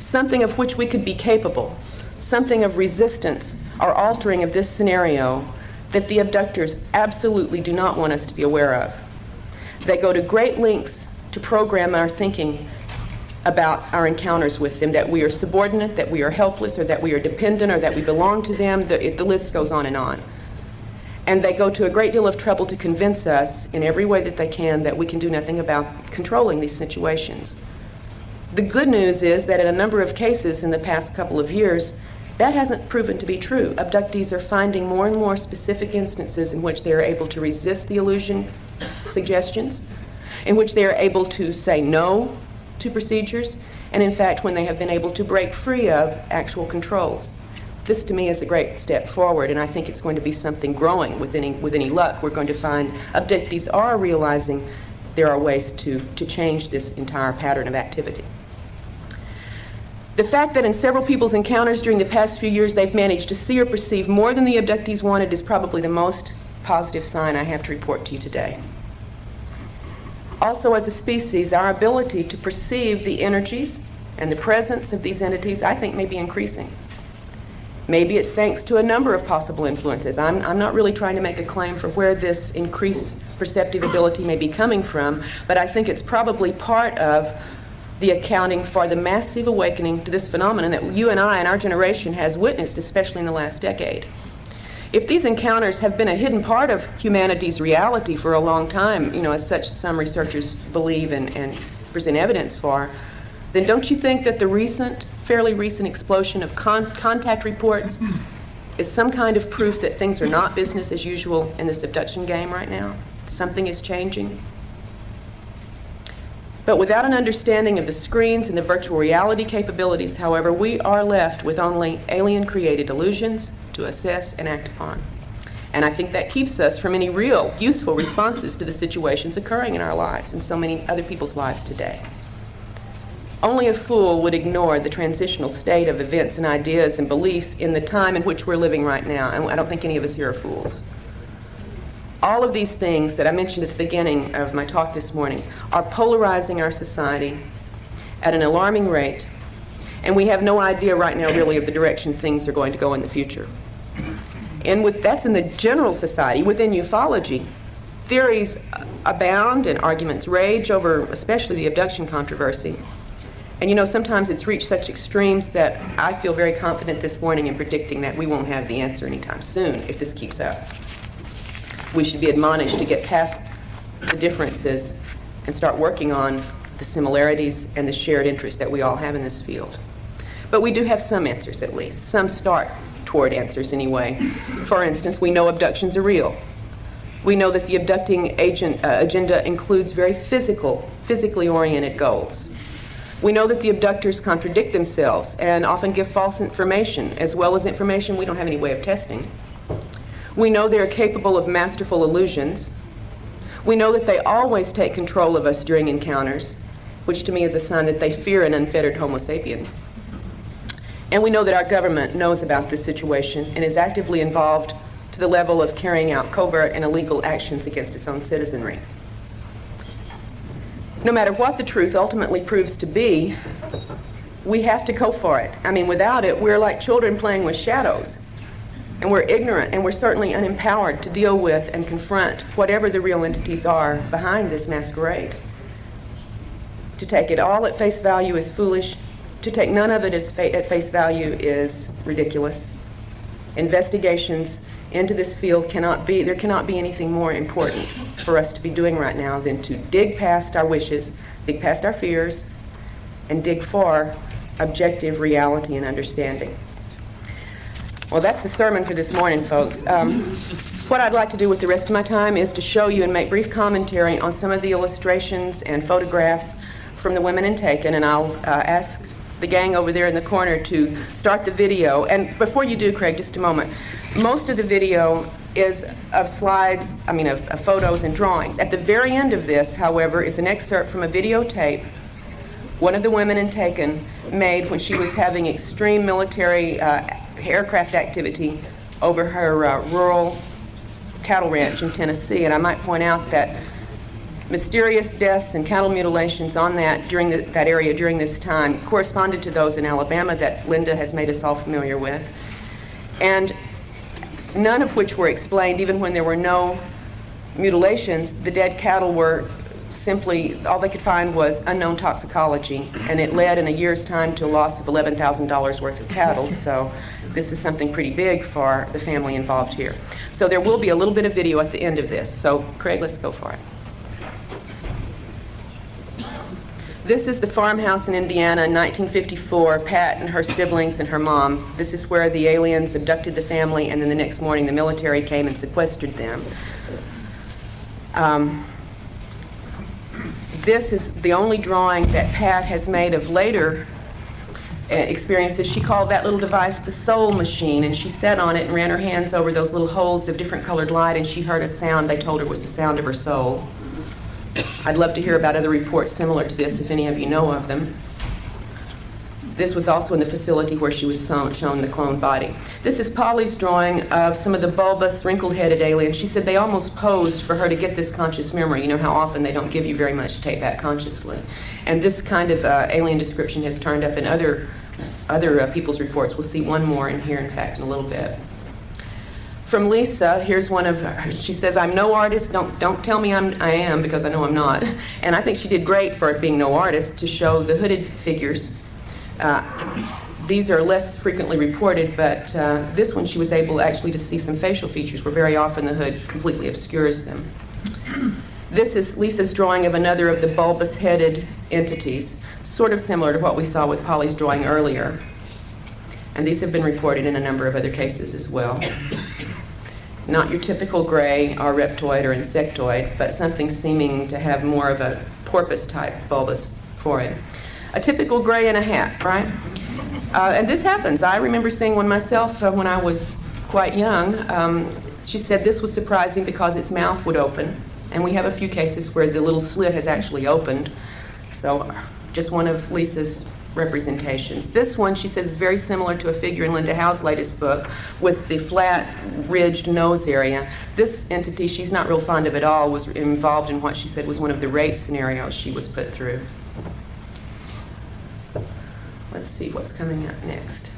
something of which we could be capable, something of resistance or altering of this scenario that the abductors absolutely do not want us to be aware of. They go to great lengths to program our thinking about our encounters with them, that we are subordinate, that we are helpless, or that we are dependent, or that we belong to them. The list goes on and on. And they go to a great deal of trouble to convince us in every way that they can that we can do nothing about controlling these situations. The good news is that in a number of cases in the past couple of years, that hasn't proven to be true. Abductees are finding more and more specific instances in which they are able to resist the illusion suggestions, in which they are able to say no to procedures, and in fact when they have been able to break free of actual controls. This to me is a great step forward, and I think it's going to be something growing with any luck. We're going to find abductees are realizing there are ways to change this entire pattern of activity. The fact that in several people's encounters during the past few years they've managed to see or perceive more than the abductees wanted is probably the most positive sign I have to report to you today. Also, as a species, our ability to perceive the energies and the presence of these entities, I think, may be increasing. Maybe it's thanks to a number of possible influences. I'm not really trying to make a claim for where this increase perceptive ability may be coming from, but I think it's probably part of the accounting for the massive awakening to this phenomenon that you and I and our generation has witnessed, especially in the last decade. If these encounters have been a hidden part of humanity's reality for a long time, you know, as such some researchers believe and present evidence for, then don't you think that the fairly recent explosion of contact reports is some kind of proof that things are not business as usual in this abduction game right now? Something is changing? But without an understanding of the screens and the virtual reality capabilities, however, we are left with only alien-created illusions to assess and act upon. And I think that keeps us from any real, useful responses to the situations occurring in our lives and so many other people's lives today. Only a fool would ignore the transitional state of events and ideas and beliefs in the time in which we're living right now, and I don't think any of us here are fools. All of these things that I mentioned at the beginning of my talk this morning are polarizing our society at an alarming rate, and we have no idea right now really of the direction things are going to go in the future. And that's in the general society. Within ufology, theories abound and arguments rage over especially the abduction controversy. And you know, sometimes it's reached such extremes that I feel very confident this morning in predicting that we won't have the answer anytime soon if this keeps up. We should be admonished to get past the differences and start working on the similarities and the shared interests that we all have in this field. But we do have some answers, at least. Some start toward answers anyway. For instance, we know abductions are real. We know that the abducting agenda includes very physically oriented goals. We know that the abductors contradict themselves and often give false information, as well as information we don't have any way of testing. We know they are capable of masterful illusions. We know that they always take control of us during encounters, which to me is a sign that they fear an unfettered Homo sapien. And we know that our government knows about this situation and is actively involved to the level of carrying out covert and illegal actions against its own citizenry. No matter what the truth ultimately proves to be, we have to go for it. I mean, without it, we're like children playing with shadows. And we're ignorant, and we're certainly unempowered to deal with and confront whatever the real entities are behind this masquerade. To take it all at face value is foolish. To take none of it at face value is ridiculous. Investigations into this field there cannot be anything more important for us to be doing right now than to dig past our wishes, dig past our fears, and dig for objective reality and understanding. Well, that's the sermon for this morning, folks. What I'd like to do with the rest of my time is to show you and make brief commentary on some of the illustrations and photographs from the women in Taken, and I'll ask the gang over there in the corner to start the video. And before you do, Craig, just a moment. Most of the video is of slides, of photos and drawings. At the very end of this, however, is an excerpt from a videotape one of the women in Taken made when she was having extreme military aircraft activity over her rural cattle ranch in Tennessee. And I might point out that mysterious deaths and cattle mutilations on that area during this time corresponded to those in Alabama that Linda has made us all familiar with, and none of which were explained. Even when there were no mutilations, the dead cattle were simply, all they could find was unknown toxicology, and it led in a year's time to a loss of $11,000 worth of cattle. So this is something pretty big for the family involved here. So there will be a little bit of video at the end of this. So Craig, let's go for it. This is the farmhouse in Indiana in 1954, Pat and her siblings and her mom. This is where the aliens abducted the family, and then the next morning the military came and sequestered them. This is the only drawing that Pat has made of later experiences. She called that little device the soul machine, and she sat on it and ran her hands over those little holes of different colored light, and she heard a sound they told her was the sound of her soul. I'd love to hear about other reports similar to this if any of you know of them. This was also in the facility where she was shown the cloned body. This is Polly's drawing of some of the bulbous, wrinkled-headed aliens. She said they almost posed for her to get this conscious memory. You know how often they don't give you very much to take back consciously. And this kind of alien description has turned up in other people's reports. We'll see one more in here, in fact, in a little bit. From Lisa, here's one of her. She says, I'm no artist, don't tell me I am, because I know I'm not. And I think she did great for it being no artist to show the hooded figures. These are less frequently reported, but this one she was able actually to see some facial features, where very often the hood completely obscures them. This is Lisa's drawing of another of the bulbous-headed entities, sort of similar to what we saw with Polly's drawing earlier. And these have been reported in a number of other cases as well. Not your typical gray or reptoid or insectoid, but something seeming to have more of a porpoise-type bulbous forehead. A typical gray in a hat, right? And this happens. I remember seeing one myself when I was quite young. She said this was surprising because its mouth would open. And we have a few cases where the little slit has actually opened. So just one of Lisa's representations. This one, she says, is very similar to a figure in Linda Howe's latest book with the flat, ridged nose area. This entity she's not real fond of at all was involved in what she said was one of the rape scenarios she was put through. Let's see what's coming up next.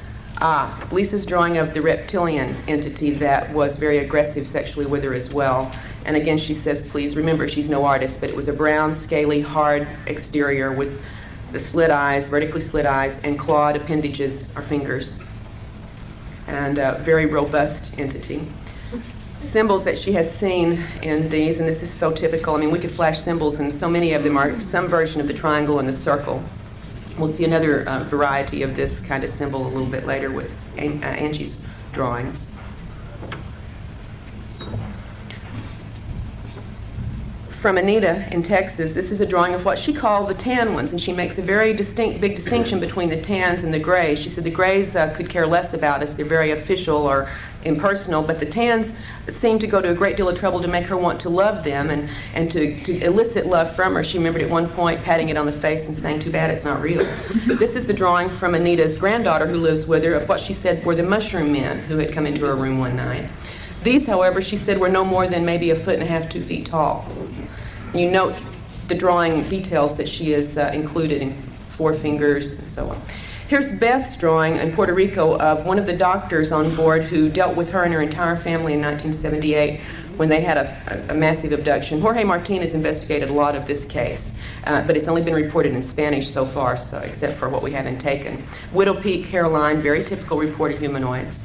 Lisa's drawing of the reptilian entity that was very aggressive sexually with her as well. And again, she says, please remember, she's no artist, but it was a brown, scaly, hard exterior with the slit eyes, vertically slit eyes, and clawed appendages or fingers. And a very robust entity. Symbols that she has seen in these, and this is so typical. I mean, we could flash symbols, and so many of them are some version of the triangle and the circle. We'll see another variety of this kind of symbol a little bit later with Angie's drawings. From Anita in Texas, this is a drawing of what she called the tan ones, and she makes a very big distinction between the tans and the grays. She said the grays could care less about us. They're very official or impersonal, but the tans seemed to go to a great deal of trouble to make her want to love them and to elicit love from her. She remembered at one point patting it on the face and saying, too bad it's not real. This is the drawing from Anita's granddaughter who lives with her of what she said were the mushroom men who had come into her room one night. These, however, she said were no more than maybe 1.5 feet, 2 feet tall. You note the drawing details that she has included in 4 fingers and so on. Here's Beth's drawing in Puerto Rico of one of the doctors on board who dealt with her and her entire family in 1978 when they had a massive abduction. Jorge Martinez investigated a lot of this case, but it's only been reported in Spanish so far, so, except for what we haven't taken. Widow peak, hairline, very typical report of humanoids.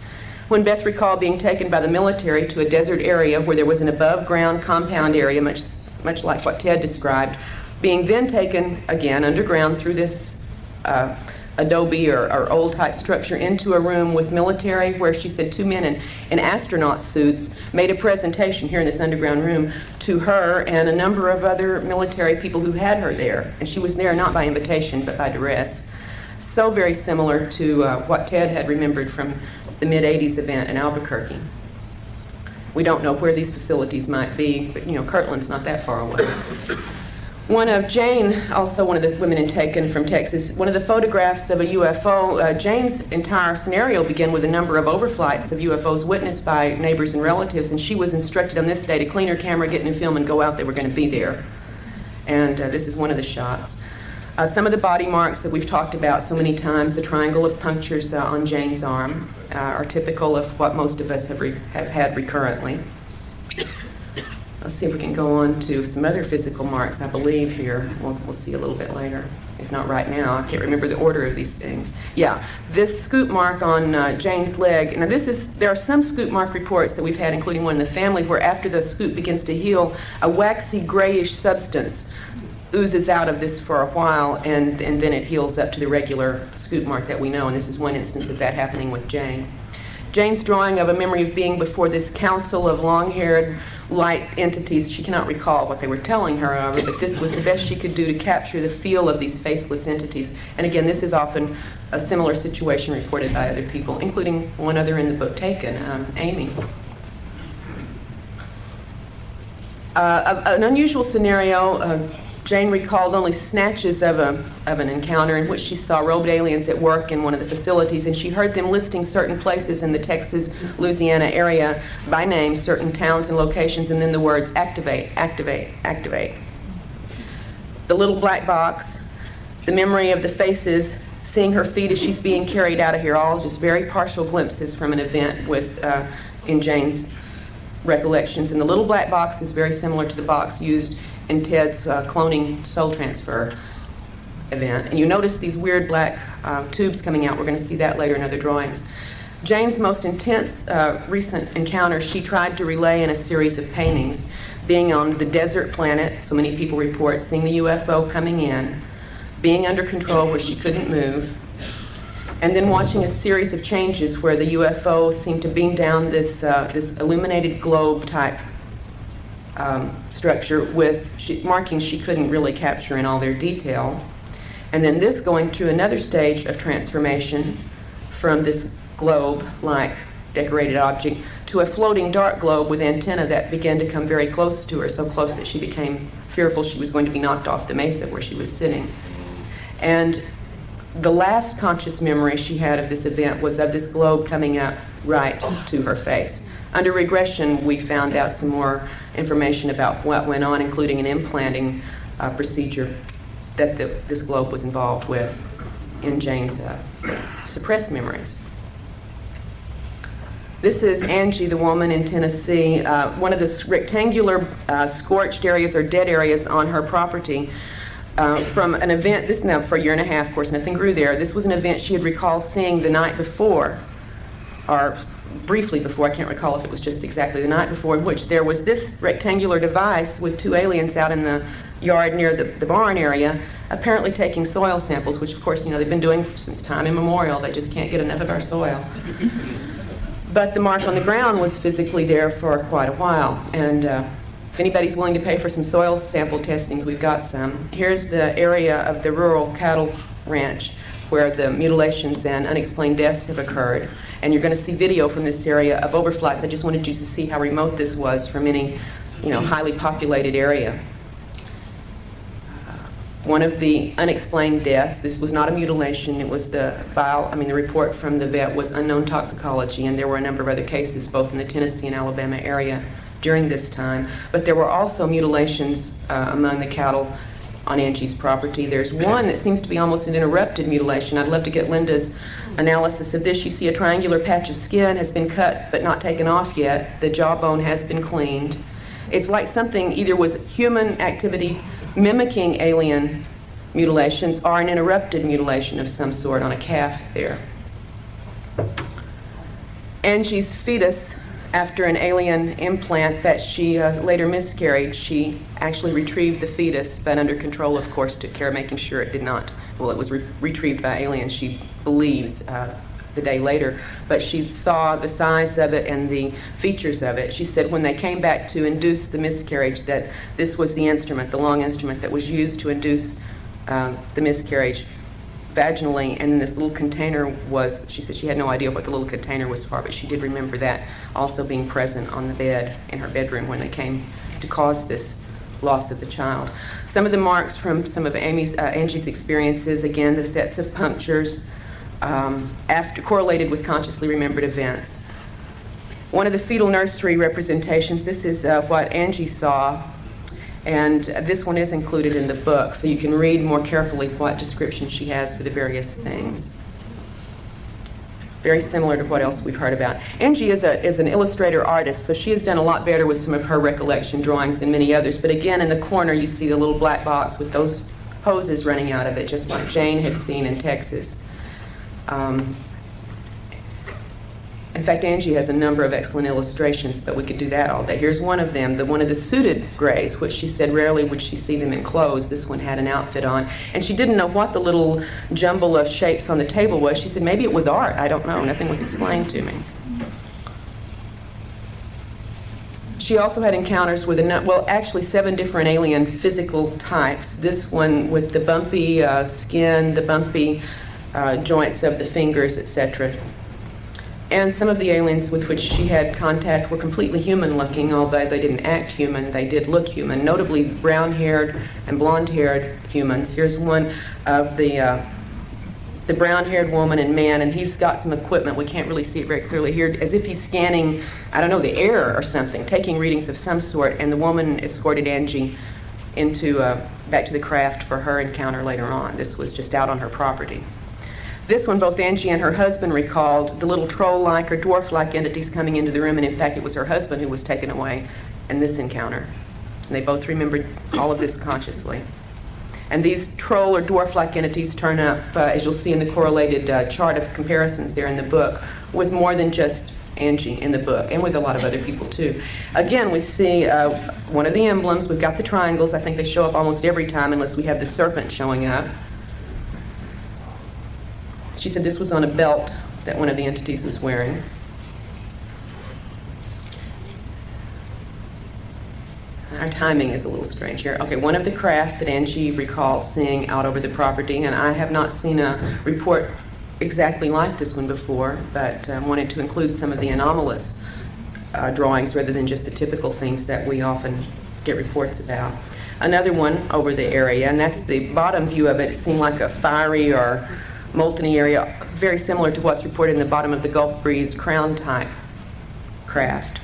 When Beth recalled being taken by the military to a desert area where there was an above-ground compound area, much like what Ted described, being then taken again underground through this adobe or old-type structure into a room with military where she said 2 men in astronaut suits made a presentation here in this underground room to her and a number of other military people who had her there. And she was there not by invitation but by duress. So very similar to what Ted had remembered from the mid-'80s event in Albuquerque. We don't know where these facilities might be, but you know, Kirtland's not that far away. One of Jane, also one of the women in Taken from Texas, one of the photographs of a UFO, Jane's entire scenario began with a number of overflights of UFOs witnessed by neighbors and relatives, and she was instructed on this day to clean her camera, get new film, and go out. They were going to be there. And this is one of the shots. Some of the body marks that we've talked about so many times, the triangle of punctures on Jane's arm, are typical of what most of us have had recurrently. Let's see if we can go on to some other physical marks, I believe, here. We'll see a little bit later, if not right now. I can't remember the order of these things. Yeah, this scoop mark on Jane's leg. Now, there are some scoop mark reports that we've had, including one in the family, where after the scoop begins to heal, a waxy grayish substance oozes out of this for a while, and then it heals up to the regular scoop mark that we know, and this is one instance of that happening with Jane. Jane's drawing of a memory of being before this council of long-haired, light entities. She cannot recall what they were telling her, however, but this was the best she could do to capture the feel of these faceless entities. And again, this is often a similar situation reported by other people, including one other in the book Taken, Amy. An unusual scenario, Jane recalled only snatches of an encounter in which she saw robed aliens at work in one of the facilities, and she heard them listing certain places in the Texas, Louisiana area by name, certain towns and locations, and then the words activate, activate, activate. The little black box, the memory of the faces, seeing her feet as she's being carried out of here, all just very partial glimpses from an event with in Jane's recollections. And the little black box is very similar to the box used in Ted's cloning soul transfer event. And you notice these weird black tubes coming out. We're going to see that later in other drawings. Jane's most intense recent encounter, she tried to relay in a series of paintings, being on the desert planet, so many people report, seeing the UFO coming in, being under control where she couldn't move, and then watching a series of changes where the UFO seemed to beam down this, this illuminated globe-type structure with markings she couldn't really capture in all their detail. And then this going through another stage of transformation from this globe-like decorated object to a floating dark globe with antenna that began to come very close to her, so close that she became fearful she was going to be knocked off the mesa where she was sitting. And the last conscious memory she had of this event was of this globe coming up right to her face. Under regression, we found out some more information about what went on, including an implanting procedure that this globe was involved with in Jane's suppressed memories. This is Angie, the woman in Tennessee, one of the rectangular scorched areas or dead areas on her property from an event, this now for a year and a half, of course, nothing grew there. This was an event she had recalled seeing the night before, or briefly before, I can't recall if it was just exactly the night before, in which there was this rectangular device with two aliens out in the yard near the barn area, apparently taking soil samples, which of course, you know, they've been doing since time immemorial. They just can't get enough of our soil. But the mark on the ground was physically there for quite a while. And if anybody's willing to pay for some soil sample testings, we've got some. Here's the area of the rural cattle ranch where the mutilations and unexplained deaths have occurred. And you're going to see video from this area of overflights. I just wanted you to see how remote this was from any, you know, highly populated area. One of the unexplained deaths, this was not a mutilation, it was the report from the vet was unknown toxicology, and there were a number of other cases both in the Tennessee and Alabama area during this time. But there were also mutilations among the cattle on Angie's property. There's one that seems to be almost an interrupted mutilation. I'd love to get Linda's analysis of this. You see a triangular patch of skin has been cut but not taken off yet. The jawbone has been cleaned. It's like something either was human activity mimicking alien mutilations or an interrupted mutilation of some sort on a calf there. Angie's fetus, after an alien implant that she later miscarried, she actually retrieved the fetus, but under control, of course, took care of making sure it did not, well, it was retrieved by aliens, she believes, the day later, but she saw the size of it and the features of it. She said when they came back to induce the miscarriage that this was the instrument, the long instrument that was used to induce the miscarriage vaginally, and then this little container was, she said she had no idea what the little container was for, but she did remember that also being present on the bed in her bedroom when they came to cause this loss of the child. Some of the marks from some of Angie's experiences, again, the sets of punctures, correlated with consciously remembered events. One of the fetal nursery representations, this is what Angie saw, and this one is included in the book, so you can read more carefully what description she has for the various things. Very similar to what else we've heard about. Angie is an illustrator artist, so she has done a lot better with some of her recollection drawings than many others, but again, in the corner you see the little black box with those hoses running out of it, just like Jane had seen in Texas. In fact, Angie has a number of excellent illustrations, but we could do that all day. Here's one of them, one of the suited grays, which she said rarely would she see them in clothes. This one had an outfit on, and she didn't know what the little jumble of shapes on the table was. She said maybe it was art. I don't know. Nothing was explained to me. She also had encounters with, actually 7 different alien physical types. This one with the bumpy skin, the bumpy joints of the fingers, etc. And some of the aliens with which she had contact were completely human-looking, although they didn't act human, they did look human, notably brown-haired and blonde-haired humans. Here's one of the brown-haired woman and man, and he's got some equipment. We can't really see it very clearly here, as if he's scanning, I don't know, the air or something, taking readings of some sort, and the woman escorted Angie into back to the craft for her encounter later on. This was just out on her property. This one, both Angie and her husband recalled the little troll-like or dwarf-like entities coming into the room, and in fact it was her husband who was taken away in this encounter. And they both remembered all of this consciously. And these troll or dwarf-like entities turn up, as you'll see in the correlated chart of comparisons there in the book, with more than just Angie in the book, and with a lot of other people too. Again, we see one of the emblems. We've got the triangles. I think they show up almost every time unless we have the serpent showing up. She said this was on a belt that one of the entities was wearing. Our timing is a little strange here. Okay, one of the craft that Angie recalls seeing out over the property, and I have not seen a report exactly like this one before, but wanted to include some of the anomalous drawings rather than just the typical things that we often get reports about. Another one over the area, and that's the bottom view of it. It seemed like a fiery or molten-y area, very similar to what's reported in the bottom of the Gulf Breeze crown-type craft.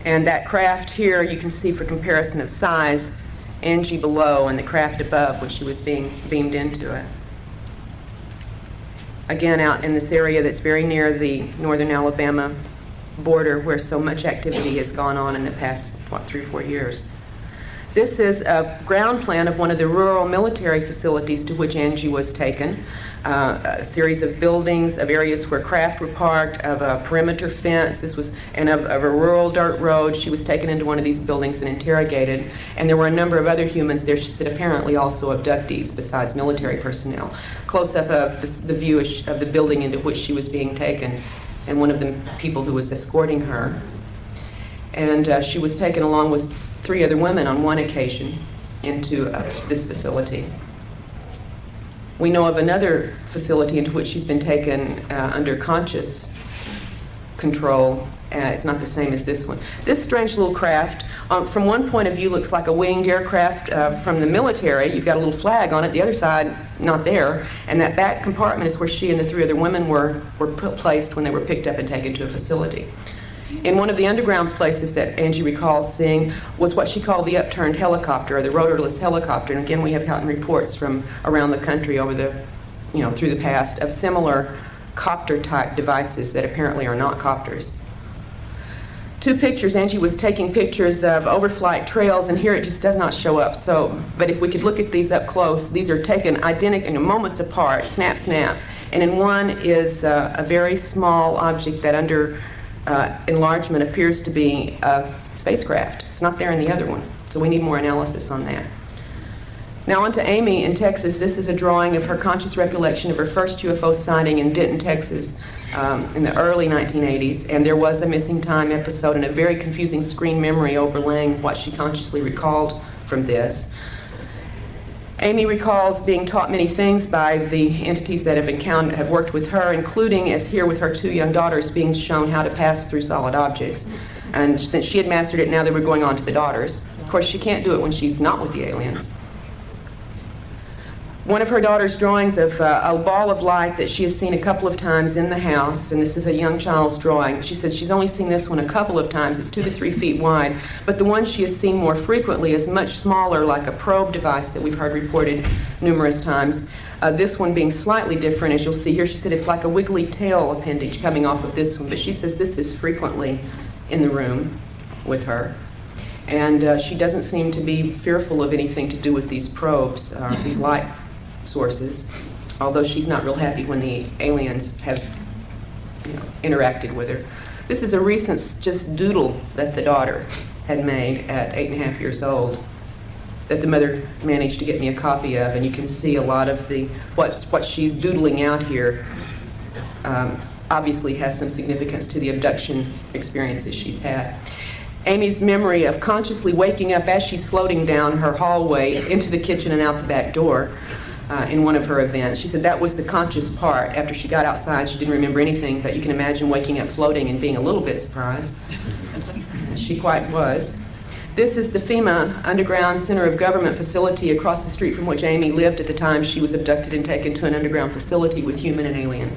And that craft here, you can see for comparison of size, Angie below and the craft above when she was being beamed into it. Again, out in this area that's very near the northern Alabama border where so much activity has gone on in the past, 3 or 4 years. This is a ground plan of one of the rural military facilities to which Angie was taken. A series of buildings, of areas where craft were parked, of a perimeter fence. This was, and of a rural dirt road. She was taken into one of these buildings and interrogated. And there were a number of other humans there, she said, apparently also abductees besides military personnel. Close up of the view of the building into which she was being taken, and one of the people who was escorting her. And she was taken along with 3 other women on one occasion into this facility. We know of another facility into which she's been taken under conscious control. It's not the same as this one. This strange little craft, from one point of view, looks like a winged aircraft from the military. You've got a little flag on it. The other side, not there. And that back compartment is where she and the 3 other women were placed when they were picked up and taken to a facility. In one of the underground places that Angie recalls seeing was what she called the upturned helicopter, or the rotorless helicopter. And again, we have gotten reports from around the country over the, through the past of similar copter-type devices that apparently are not copters. 2 pictures. Angie was taking pictures of overflight trails, and here it just does not show up. But if we could look at these up close, these are taken identical, moments apart, snap, snap. And in one is a very small object that under enlargement appears to be a spacecraft. It's not there in the other one, so we need more analysis on that. Now on to Amy in Texas. This is a drawing of her conscious recollection of her first UFO sighting in Denton, Texas in the early 1980s, and there was a missing time episode and a very confusing screen memory overlaying what she consciously recalled from this. Amy recalls being taught many things by the entities that have worked with her, including, as here with her 2 young daughters, being shown how to pass through solid objects. And since she had mastered it, now they were going on to the daughters. Of course, she can't do it when she's not with the aliens. One of her daughter's drawings of a ball of light that she has seen a couple of times in the house, and this is a young child's drawing. She says she's only seen this one a couple of times. It's 2 to 3 feet wide, but the one she has seen more frequently is much smaller, like a probe device that we've heard reported numerous times. This one being slightly different, as you'll see here. She said it's like a wiggly tail appendage coming off of this one, but she says this is frequently in the room with her. And she doesn't seem to be fearful of anything to do with these probes, these light sources, although she's not real happy when the aliens have interacted with her. This is a recent just doodle that the daughter had made at 8.5 years old that the mother managed to get me a copy of, and you can see a lot of the what she's doodling out here obviously has some significance to the abduction experiences she's had. Amy's memory of consciously waking up as she's floating down her hallway into the kitchen and out the back door in one of her events. She said that was the conscious part. After she got outside, she didn't remember anything, but you can imagine waking up floating and being a little bit surprised. She quite was. This is the FEMA Underground Center of Government facility across the street from which Amy lived at the time she was abducted and taken to an underground facility with human and alien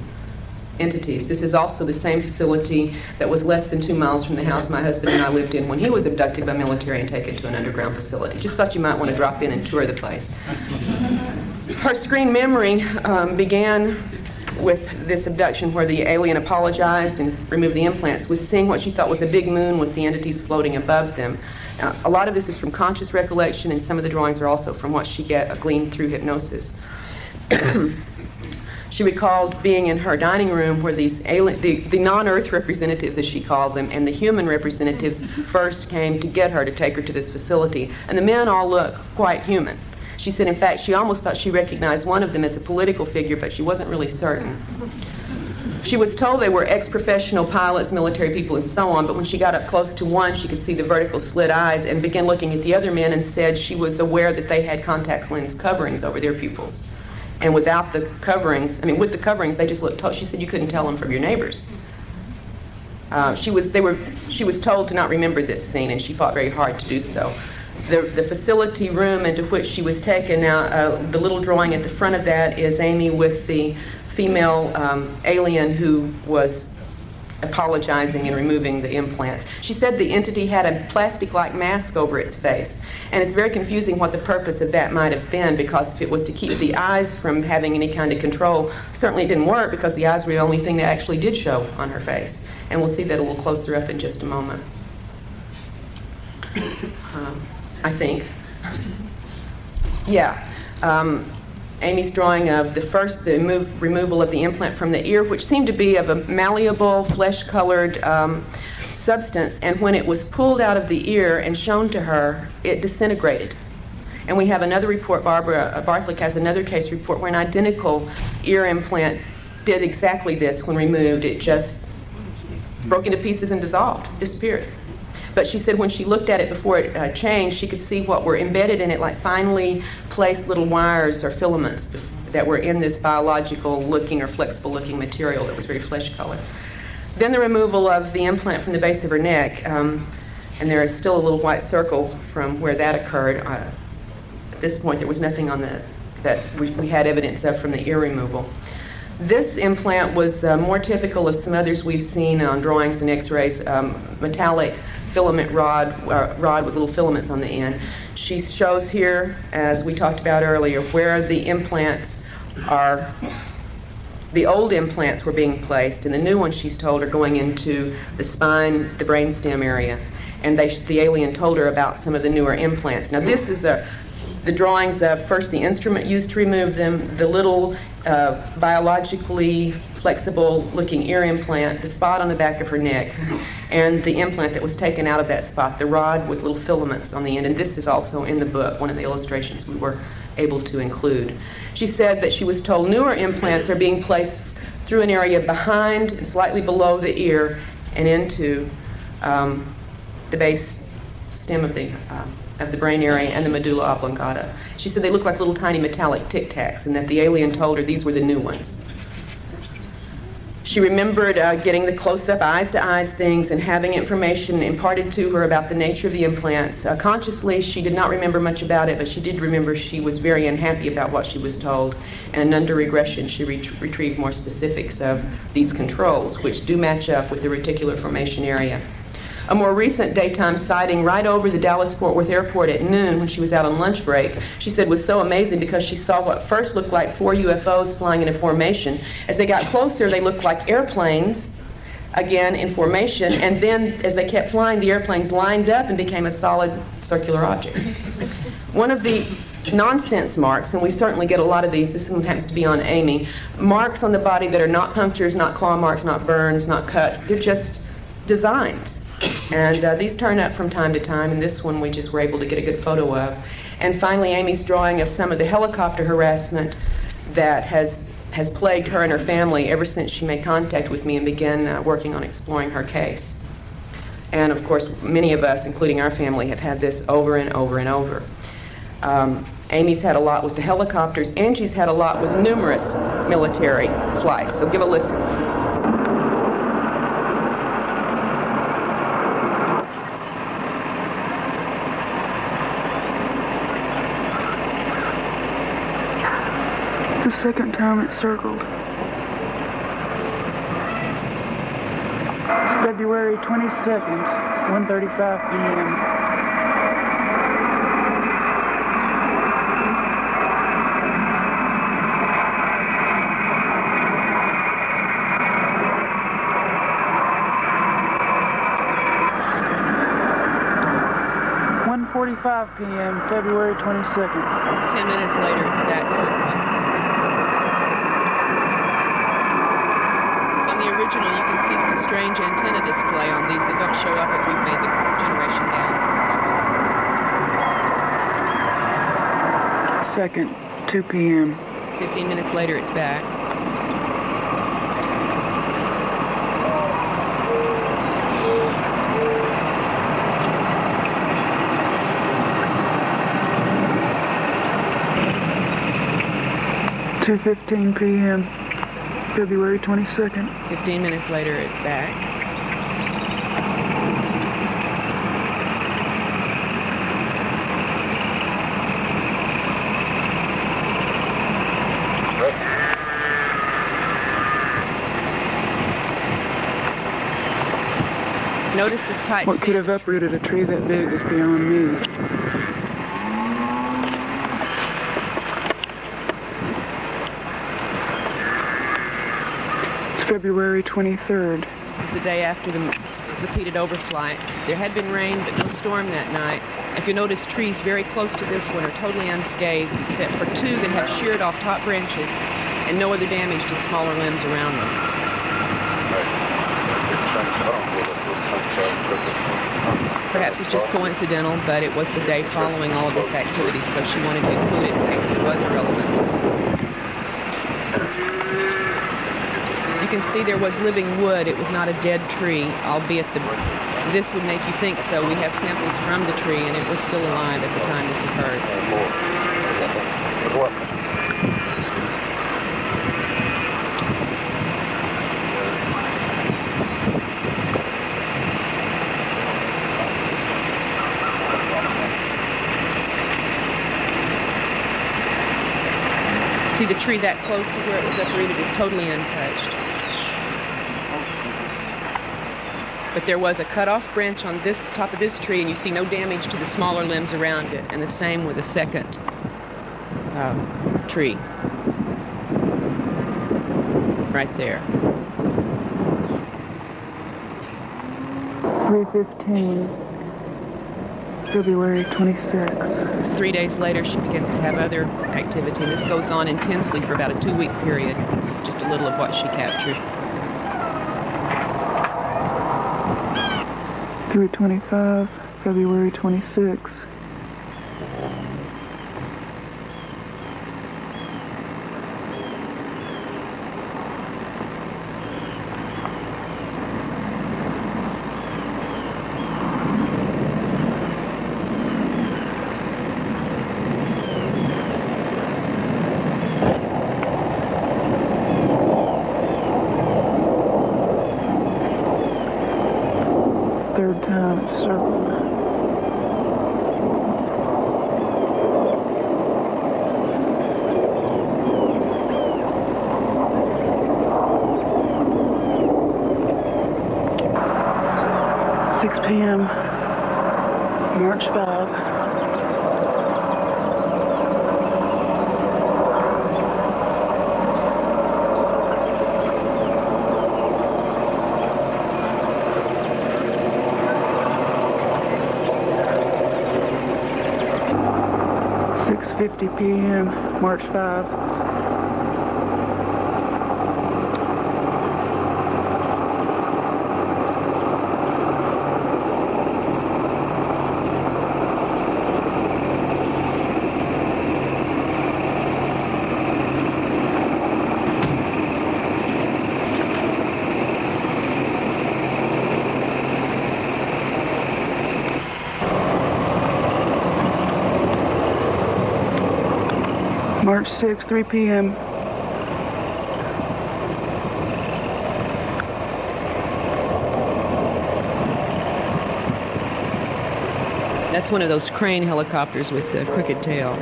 entities. This is also the same facility that was less than 2 miles from the house my husband and I lived in when he was abducted by military and taken to an underground facility. Just thought you might want to drop in and tour the place. Her screen memory began with this abduction where the alien apologized and removed the implants, with seeing what she thought was a big moon with the entities floating above them. A lot of this is from conscious recollection, and some of the drawings are also from what she gleaned through hypnosis. She recalled being in her dining room where these the non-Earth representatives, as she called them, and the human representatives first came to get her, to take her to this facility. And the men all look quite human. She said, in fact, she almost thought she recognized one of them as a political figure, but she wasn't really certain. She was told they were ex-professional pilots, military people, and so on, but when she got up close to one, she could see the vertical slit eyes and began looking at the other men, and said she was aware that they had contact lens coverings over their pupils. And without the coverings, with the coverings, they just looked, she said you couldn't tell them from your neighbors. She was told to not remember this scene, and she fought very hard to do so. The facility room into which she was taken, now the little drawing at the front of that is Amy with the female alien who was apologizing and removing the implants. She said the entity had a plastic-like mask over its face, and it's very confusing what the purpose of that might have been, because if it was to keep the eyes from having any kind of control, certainly it didn't work, because the eyes were the only thing that actually did show on her face. And we'll see that a little closer up in just a moment. I think. Yeah. Amy's drawing of the removal of the implant from the ear, which seemed to be of a malleable, flesh-colored substance, and when it was pulled out of the ear and shown to her, it disintegrated. And we have another report, Barbara Barthlick has another case report where an identical ear implant did exactly this when removed. It just broke into pieces and dissolved, disappeared. But she said when she looked at it before it changed, she could see what were embedded in it, like finely placed little wires or filaments that were in this biological-looking or flexible-looking material that was very flesh-colored. Then the removal of the implant from the base of her neck, and there is still a little white circle from where that occurred. At this point, there was nothing on that we had evidence of from the ear removal. This implant was more typical of some others we've seen on drawings and x-rays, metallic filament rod with little filaments on the end. She shows here, as we talked about earlier, where the implants are, the old implants were being placed, and the new ones, she's told, are going into the spine, the brainstem area. And the alien told her about some of the newer implants. Now this is the drawings of first the instrument used to remove them, the little biologically flexible looking ear implant, the spot on the back of her neck, and the implant that was taken out of that spot, the rod with little filaments on the end. And this is also in the book, one of the illustrations we were able to include. She said that she was told newer implants are being placed through an area behind and slightly below the ear and into the base stem of the brain area and the medulla oblongata. She said they look like little tiny metallic Tic Tacs, and that the alien told her these were the new ones. She remembered getting the close-up, eyes-to-eyes things and having information imparted to her about the nature of the implants. Consciously, she did not remember much about it, but she did remember she was very unhappy about what she was told. And under regression, she retrieved more specifics of these controls, which do match up with the reticular formation area. A more recent daytime sighting right over the Dallas-Fort Worth airport at noon when she was out on lunch break, she said was so amazing because she saw what first looked like 4 UFOs flying in a formation. As they got closer, they looked like airplanes, again in formation, and then as they kept flying, the airplanes lined up and became a solid circular object. One of the nonsense marks, and we certainly get a lot of these, this one happens to be on Amy, marks on the body that are not punctures, not claw marks, not burns, not cuts, they're just designs. And these turn up from time to time, and this one we just were able to get a good photo of. And finally, Amy's drawing of some of the helicopter harassment that has plagued her and her family ever since she made contact with me and began working on exploring her case. And of course, many of us, including our family, have had this over and over and over. Amy's had a lot with the helicopters, and she's had a lot with numerous military flights. So give a listen. The second time it circled. February 22nd, 1:35 p.m. p.m., February 22nd. 10 minutes later, it's back circling. On the original, you can see some strange antenna display on these that don't show up as we've made the generation down copies. Second, 2 p.m. 15 minutes later, it's back. (2:15 p.m., February 22nd. 15 minutes later, it's back. Notice this tight What could have uprooted a tree that big is beyond me. February 23rd. This is the day after the repeated overflights. There had been rain, but no storm that night. If you notice, trees very close to this one are totally unscathed, except for two that have sheared off top branches and no other damage to smaller limbs around them. Perhaps it's just coincidental, but it was the day following all of this activity, so she wanted to include it in case there was a relevance. You can see there was living wood. It was not a dead tree, albeit this would make you think so. We have samples from the tree, and it was still alive at the time this occurred. See, the tree that close to where it was uprooted is totally untouched. But there was a cut-off branch on this top of this tree, and you see no damage to the smaller limbs around it, and the same with the second tree. Right there. 3:15, February 26th. It's 3 days later, she begins to have other activity, and this goes on intensely for about a 2-week period. This is just a little of what she captured. 3:25, February 26th. Third time it's circled. p.m., March 5. .50 p.m., March 5. March 6, 3 p.m. That's one of those crane helicopters with the crooked tail.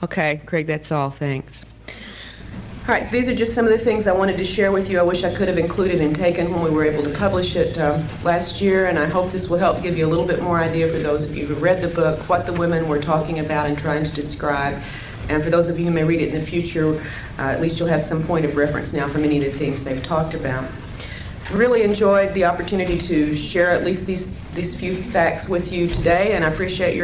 Okay, Craig, that's all. Thanks. All right, these are just some of the things I wanted to share with you. I wish I could have included and taken when we were able to publish it last year, and I hope this will help give you a little bit more idea for those of you who read the book, what the women were talking about and trying to describe. And for those of you who may read it in the future, at least you'll have some point of reference now for many of the things they've talked about. Really enjoyed the opportunity to share at least these few facts with you today, and I appreciate your